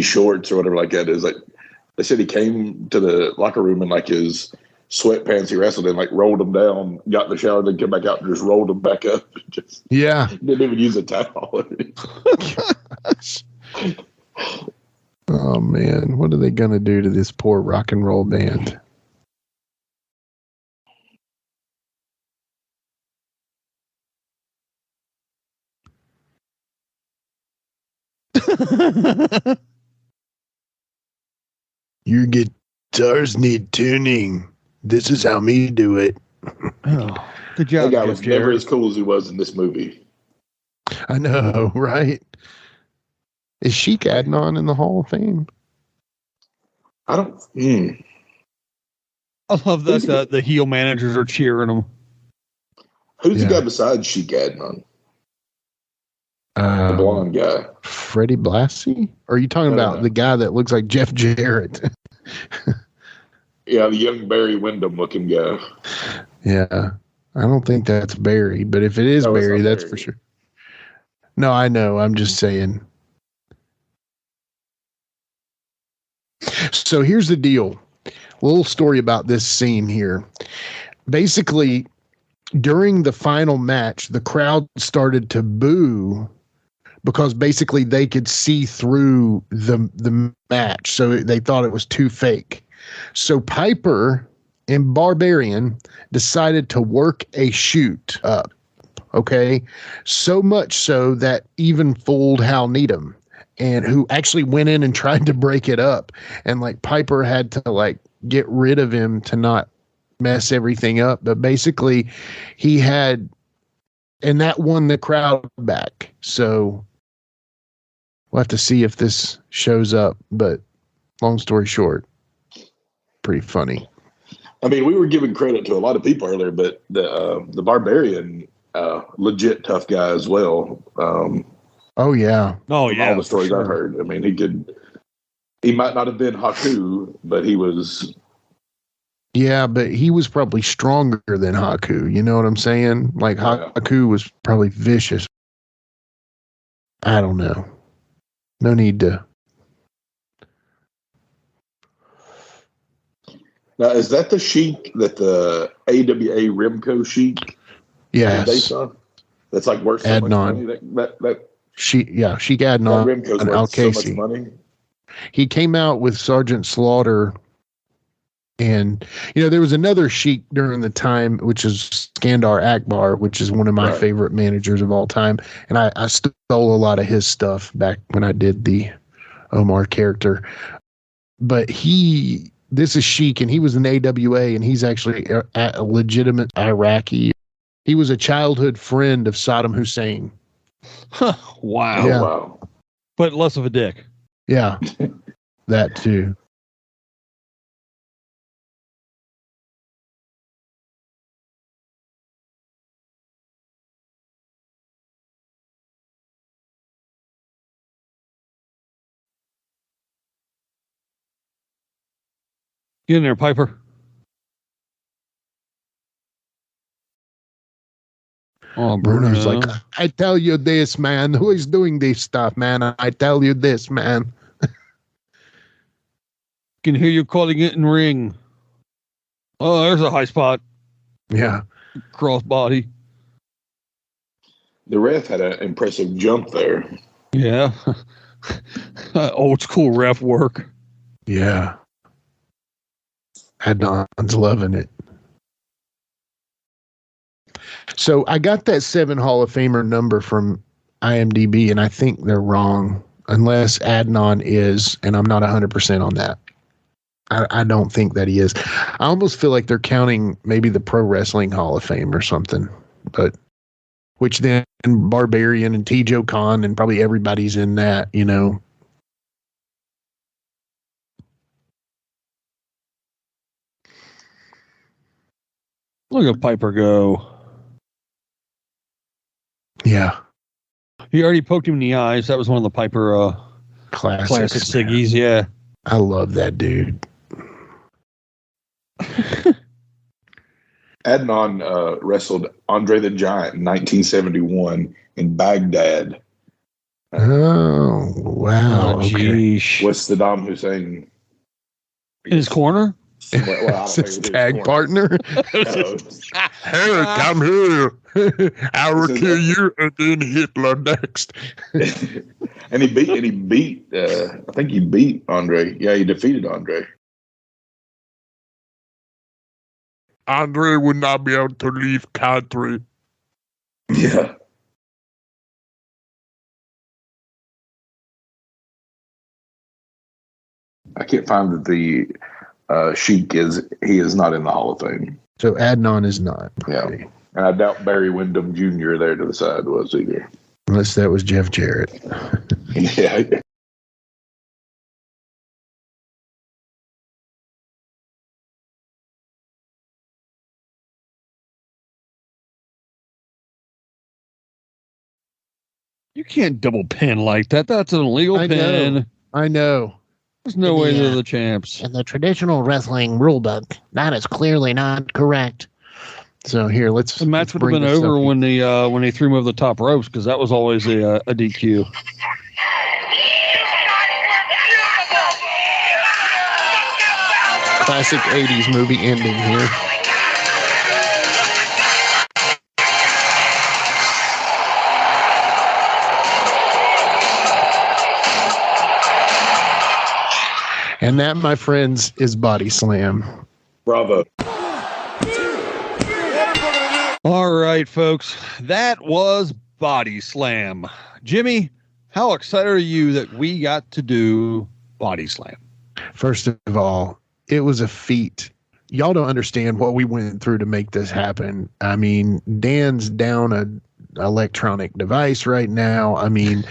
shorts or whatever like that, is like They said he came to the locker room in like his sweatpants he wrestled in, like rolled them down, got in the shower, then came back out and just rolled them back up. Just didn't even use a towel. Oh man, what are they gonna do to this poor rock and roll band? Your guitars need tuning. This is how me do it. Oh, good job. That guy was never as cool as he was in this movie. I know, right? Is Sheik Adnan in the Hall of Fame? I don't. I love that the heel managers are cheering him. Who's the guy besides Sheik Adnan? The blonde guy. Freddie Blassie? Or are you talking about the guy that looks like Jeff Jarrett? Yeah, the young Barry Windham looking guy. Yeah. I don't think that's Barry, but if it is Barry, that's Barry. For sure. No, I know. I'm just saying. So here's the deal. A little story about this scene here. Basically, during the final match, the crowd started to boo because basically they could see through the match. So they thought it was too fake. So Piper and Barbarian decided to work a shoot up. Okay. So much so that even fooled Hal Needham, and who actually went in and tried to break it up. And like Piper had to like get rid of him to not mess everything up. But basically he had, and that won the crowd back. So we'll have to see if this shows up, but long story short, pretty funny. I mean, we were giving credit to a lot of people earlier, but the Barbarian, legit tough guy as well. Oh yeah. Oh yeah. All the stories I've heard. I mean, he might not have been Haku, but he was. Yeah, but he was probably stronger than Haku. You know what I'm saying? Like Haku was probably vicious. I don't know. No need to. Now, is that the Sheik that the AWA Rimco Sheik? Yes. That's like worth so much money. Sheik Adnan and Al Casey. So much money. He came out with Sergeant Slaughter, and there was another Sheik during the time, which is Skandar Akbar, which is one of my favorite managers of all time, and I stole a lot of his stuff back when I did the Omar character. But this is Sheik, and he was an AWA, and he's actually a legitimate Iraqi. He was a childhood friend of Saddam Hussein. Wow. Yeah. Wow. But less of a dick. Yeah. That too. Get in there, Piper. Oh, Bruno's like, I tell you this, man. Who is doing this stuff, man? I tell you this, man. Can hear you calling it in ring. Oh, there's a high spot. Yeah. Crossbody. The ref had an impressive jump there. Yeah. Old school ref work. Yeah. Adnan's loving it. So I got that 7 Hall of Famer number from IMDb, and I think they're wrong, unless Adnan is, and I'm not 100% on that. I don't think that he is. I almost feel like they're counting maybe the Pro Wrestling Hall of Fame or something, but which then Barbarian and T. Khan and probably everybody's in that, Look at Piper go. Yeah. He already poked him in the eyes. That was one of the Piper classic Siggies. Yeah. I love that dude. Adnan wrestled Andre the Giant in 1971 in Baghdad. Oh, wow. Okay. With Saddam Hussein. In his corner? It's his tag partner. Hey, come here. I will kill you and then Hitler next. And he beat I think he beat Andre. Yeah, he defeated Andre. Andre would not be able to leave country. Yeah. I can't find that the Sheik is not in the Hall of Fame. So Adnan is not. Yeah. And I doubt Barry Windham Jr. there to the side was either. Unless that was Jeff Jarrett. Yeah. You can't double pin like that. That's an illegal pin. I know. There's no way they're the champs. In the traditional wrestling rulebook, that is clearly not correct. So here, the match would have been over when they threw him over the top ropes, because that was always a DQ. Classic 80s movie ending here. And that, my friends, is Body Slam. Bravo. All right, folks. That was Body Slam. Jimmy, how excited are you that we got to do Body Slam? First of all, it was a feat. Y'all don't understand what we went through to make this happen. I mean, Dan's down an electronic device right now. I mean,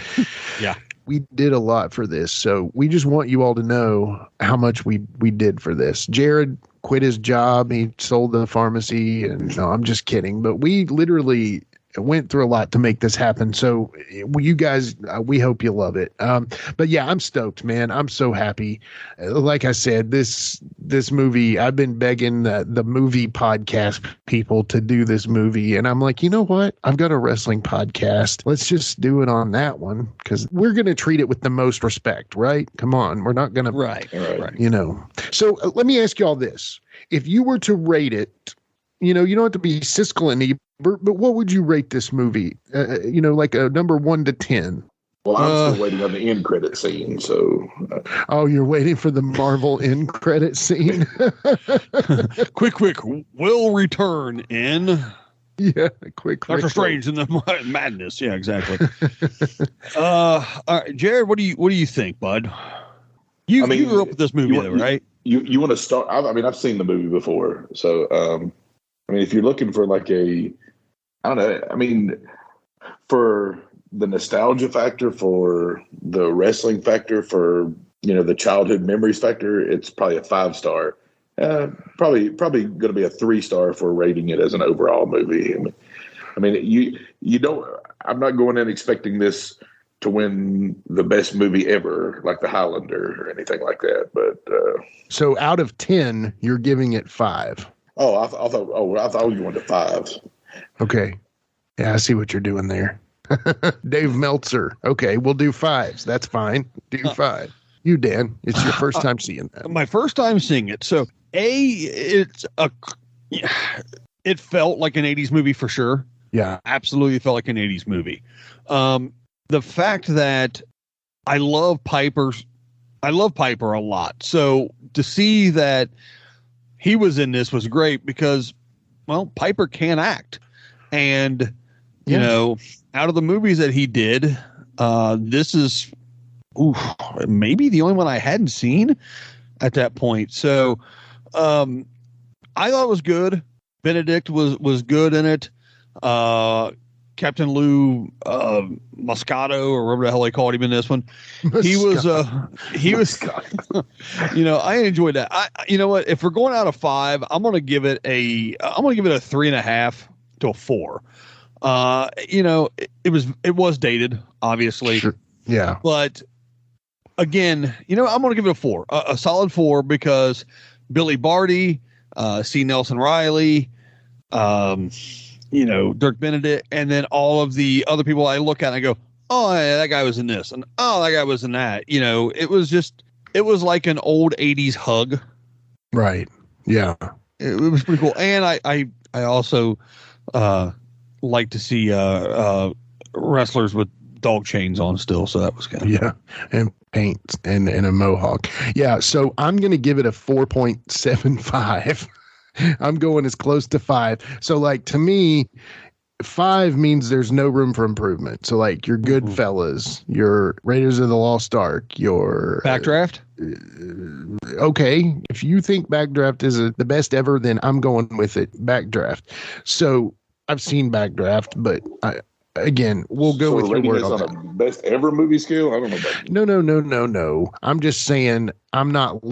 yeah. We did a lot for this, so we just want you all to know how much we did for this. Jared quit his job. He sold the pharmacy, and no, I'm just kidding. But we literally went through a lot to make this happen. So you guys, we hope you love it. But yeah, I'm stoked, man. I'm so happy. Like I said, this movie, I've been begging the movie podcast people to do this movie. And I'm like, you know what? I've got a wrestling podcast. Let's just do it on that one, because we're going to treat it with the most respect, right? Come on. We're not going to, right. You know. So let me ask you all this. If you were to rate it, you know, you don't have to be Siskel and Ebert, but what would you rate this movie? You know, like a number 1 to 10. Well, I'm still waiting on the end credit scene. So, oh, you're waiting for the Marvel end credit scene. quick, will return in. Yeah, quick. Doctor Strange in the madness. Yeah, exactly. All right, Jared, what do you think, bud? You grew up with this movie, though, right? You want to start? I mean, I've seen the movie before, so I mean, if you're looking for like I don't know. I mean, for the nostalgia factor, for the wrestling factor, for the childhood memories factor, it's probably a 5-star. Probably going to be a 3-star for rating it as an overall movie. I mean, you don't. I'm not going in expecting this to win the best movie ever, like The Highlander or anything like that. But so out of 10, you're giving it 5. Oh, I thought you wanted 5. Okay. Yeah, I see what you're doing there. Dave Meltzer. Okay, we'll do 5s. That's fine. Do 5. You, Dan, it's your first time seeing that. My first time seeing it. So, it felt like an 80s movie for sure. Yeah. Absolutely felt like an 80s movie. The fact that I love Piper a lot. So, to see that he was in this was great because, well, Piper can act. And, you know, out of the movies that he did, this is maybe the only one I hadn't seen at that point. So I thought it was good. Benedict was good in it. Captain Lou Moscato, or whatever the hell they called him in this one. He was I enjoyed that. You know what? If we're going out of 5, I'm gonna give it a 3.5 to a 4. It was dated, obviously. Sure. Yeah. But again, I'm gonna give it a 4. A solid 4, because Billy Barty, C. Nelson Riley, Dirk Benedict, and then all of the other people I look at and I go, oh, yeah, that guy was in this, and oh, that guy was in that. It was like an old 80s hug Right. Yeah. It was pretty cool. And I also like to see wrestlers with dog chains on still. So that was kind of yeah, and paint and a mohawk. Yeah. So I'm going to give it a 4.75. I'm going as close to 5. So like to me, 5 means there's no room for improvement. So like your Goodfellas, your Raiders of the Lost Ark, your Backdraft. Okay, if you think Backdraft is the best ever, then I'm going with it. Backdraft. So I've seen Backdraft, but again, we'll go with your word on a best ever movie scale. I don't know about No. I'm just saying I'm not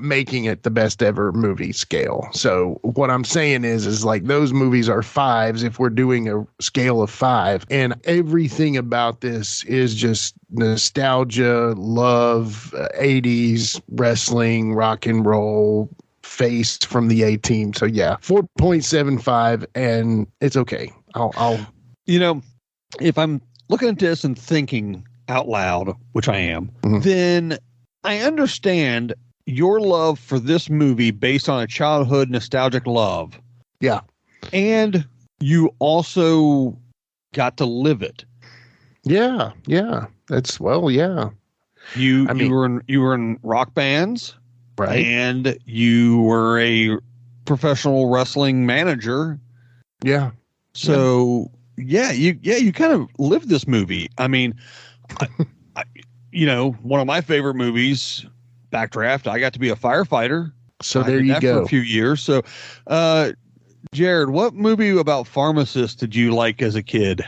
making it the best ever movie scale. So what I'm saying is like those movies are 5s if we're doing a scale of 5, and everything about this is just nostalgia, love, 80s wrestling, rock and roll, faced from the A-Team. So yeah, 4.75, and it's okay. I'll if I'm looking at this and thinking out loud, which I am, then I understand your love for this movie based on a childhood nostalgic love. Yeah. And you also got to live it. Yeah. Yeah. That's yeah. You were in rock bands, right? And you were a professional wrestling manager. Yeah. So you kind of lived this movie. I mean, one of my favorite movies, Backdraft, I got to be a firefighter. So there you go. For a few years. So, Jared, what movie about pharmacists did you like as a kid?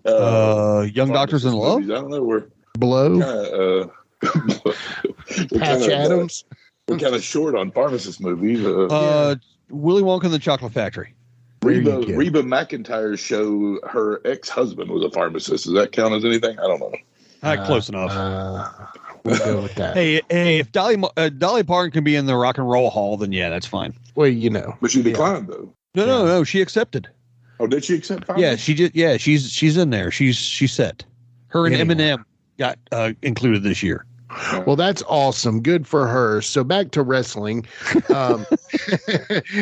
Young Doctors in Love? Movies, I don't know. We're Blow. Patch Adams. We're kind of short on pharmacist movies. Willy Wonka and the Chocolate Factory. Reba McEntire's show, her ex-husband was a pharmacist. Does that count as anything? I don't know. Close enough. We'll go with that. Hey, if Dolly Parton can be in the Rock and Roll Hall, then yeah, that's fine. Well, but she declined though. No, she accepted. Oh, did she accept? Yeah, she's in there. She's set. Her and Eminem got included this year. Well, that's awesome. Good for her. So back to wrestling.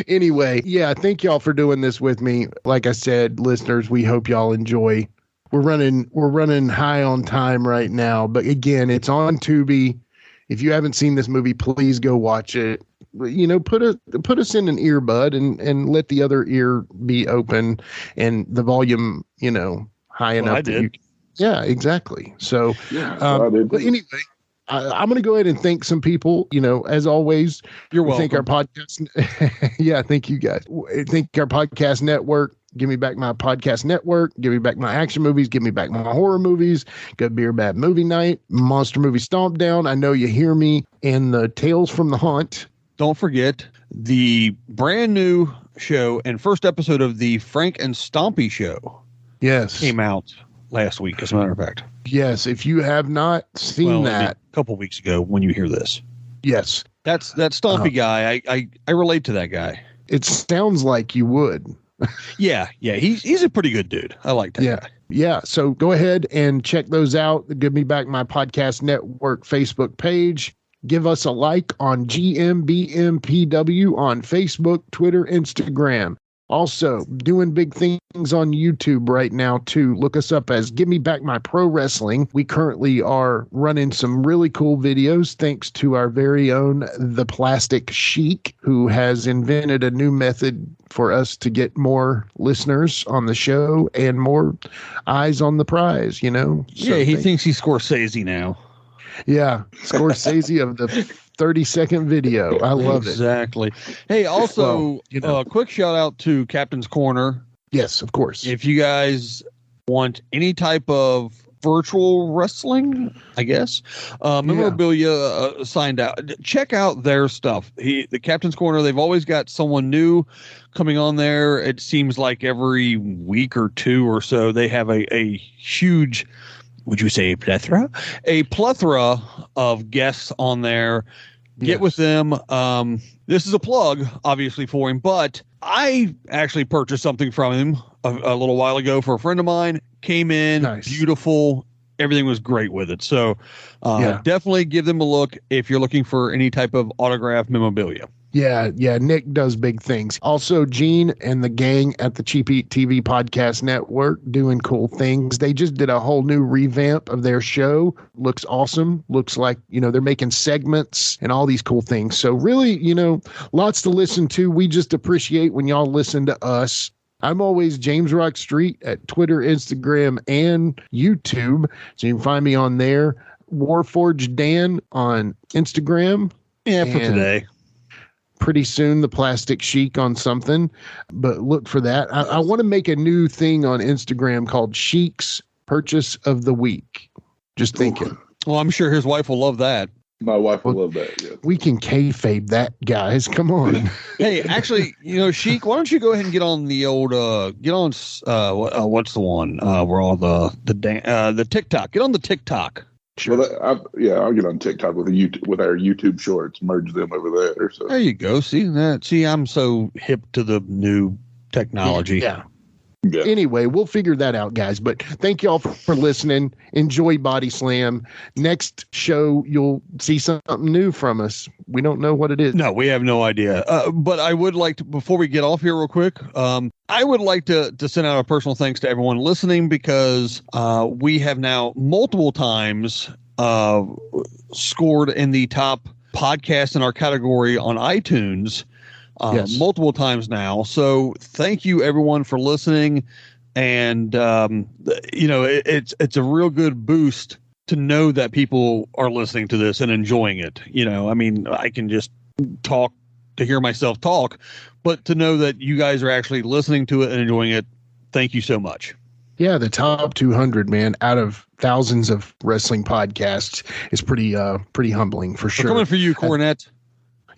Anyway, thank y'all for doing this with me. Like I said, listeners, we hope y'all enjoy. We're running high on time right now, but again, it's on Tubi. If you haven't seen this movie, please go watch it. Put us in an earbud and let the other ear be open and the volume, high enough. Yeah, exactly. So, but anyway, I'm going to go ahead and thank some people. As always, you're welcome. Thank our podcast. Thank you guys. Thank our podcast network. Give me back my podcast network. Give me back my action movies. Give me back my horror movies. Good Beer Bad Movie Night. Monster Movie Stomp Down. I Know You Hear Me. And the Tales from the Haunt. Don't forget the brand new show and first episode of the Frank and Stompy show. Yes. Came out last week, as a matter of fact. Yes. If you have not seen that. A couple weeks ago when you hear this. Yes. That Stompy guy. I relate to that guy. It sounds like you would. Yeah. He's a pretty good dude. I like that guy. Yeah. So go ahead and check those out. Give me back my podcast network Facebook page. Give us a like on GMBMPW on Facebook, Twitter, Instagram. Also doing big things on YouTube right now too. Look us up as Give Me Back My Pro Wrestling. We currently are running some really cool videos thanks to our very own The Plastic Sheik, who has invented a new method for us to get more listeners on the show and more eyes on the prize, So he thinks he's Scorsese now. Yeah, Scorsese of the 30-second video. I love it. Exactly. Hey, also, quick shout out to Captain's Corner. Yes, of course. If you guys want any type of virtual wrestling, I guess, memorabilia signed out, check out their stuff. The Captain's Corner, they've always got someone new coming on there. It seems like every week or two or so, they have a huge, would you say a plethora? A plethora of guests on there. Get with them. This is a plug, obviously, for him, but I actually purchased something from him a little while ago for a friend of mine. Came in, beautiful, everything was great with it. So definitely give them a look if you're looking for any type of autographed memorabilia. Yeah, Nick does big things. Also, Gene and the gang at the Cheap Eat TV Podcast Network doing cool things. They just did a whole new revamp of their show. Looks awesome. Looks like, they're making segments and all these cool things. So really, lots to listen to. We just appreciate when y'all listen to us. I'm always James Rock Street at Twitter, Instagram, and YouTube. So you can find me on there. Warforged Dan on Instagram. Yeah, for today. Pretty soon, the Plastic Sheik on something, but look for that. I want to make a new thing on Instagram called Sheik's Purchase of the Week. Just thinking. Well, I'm sure his wife will love that. My wife will love that. Yeah. We can kayfabe that, guys. Come on. Hey, actually, Sheik, why don't you go ahead and get on the old what's the one where all the TikTok? Get on the TikTok. Sure. Well, I'll get on TikTok with our YouTube shorts, merge them over there. So there you go. See that? See, I'm so hip to the new technology. Yeah. Anyway, we'll figure that out, guys. But thank y'all for listening. Enjoy Body Slam. Next show, you'll see something new from us. We don't know what it is. No, we have no idea. But I would like to, before we get off here real quick, I would like to send out a personal thanks to everyone listening, because we have now multiple times scored in the top podcast in our category on iTunes. Multiple times now. So thank you everyone for listening. And, it's a real good boost to know that people are listening to this and enjoying it. I can just talk to hear myself talk, but to know that you guys are actually listening to it and enjoying it. Thank you so much. Yeah. The top 200, man, out of thousands of wrestling podcasts is pretty humbling for sure. We're coming for you, Cornette.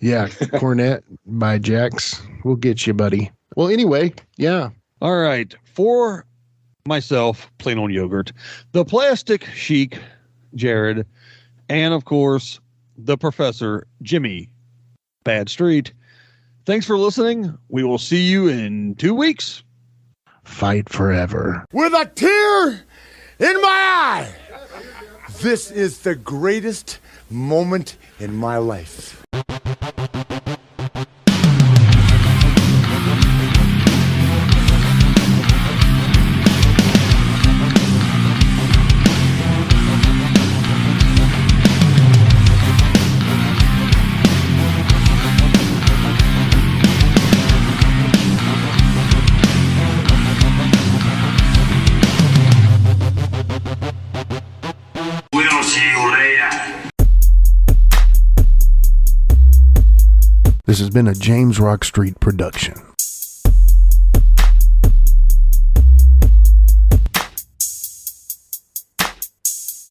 Yeah, Cornette by Jax. We'll get you, buddy. Well, anyway, yeah. All right. For myself, Plain Old Yogurt, the Plastic Sheik, Jared, and, of course, the Professor, Jimmy Bad Street. Thanks for listening. We will see you in 2 weeks. Fight forever. With a tear in my eye. This is the greatest moment in my life. We'll see you later. This has been a James Rock Street production.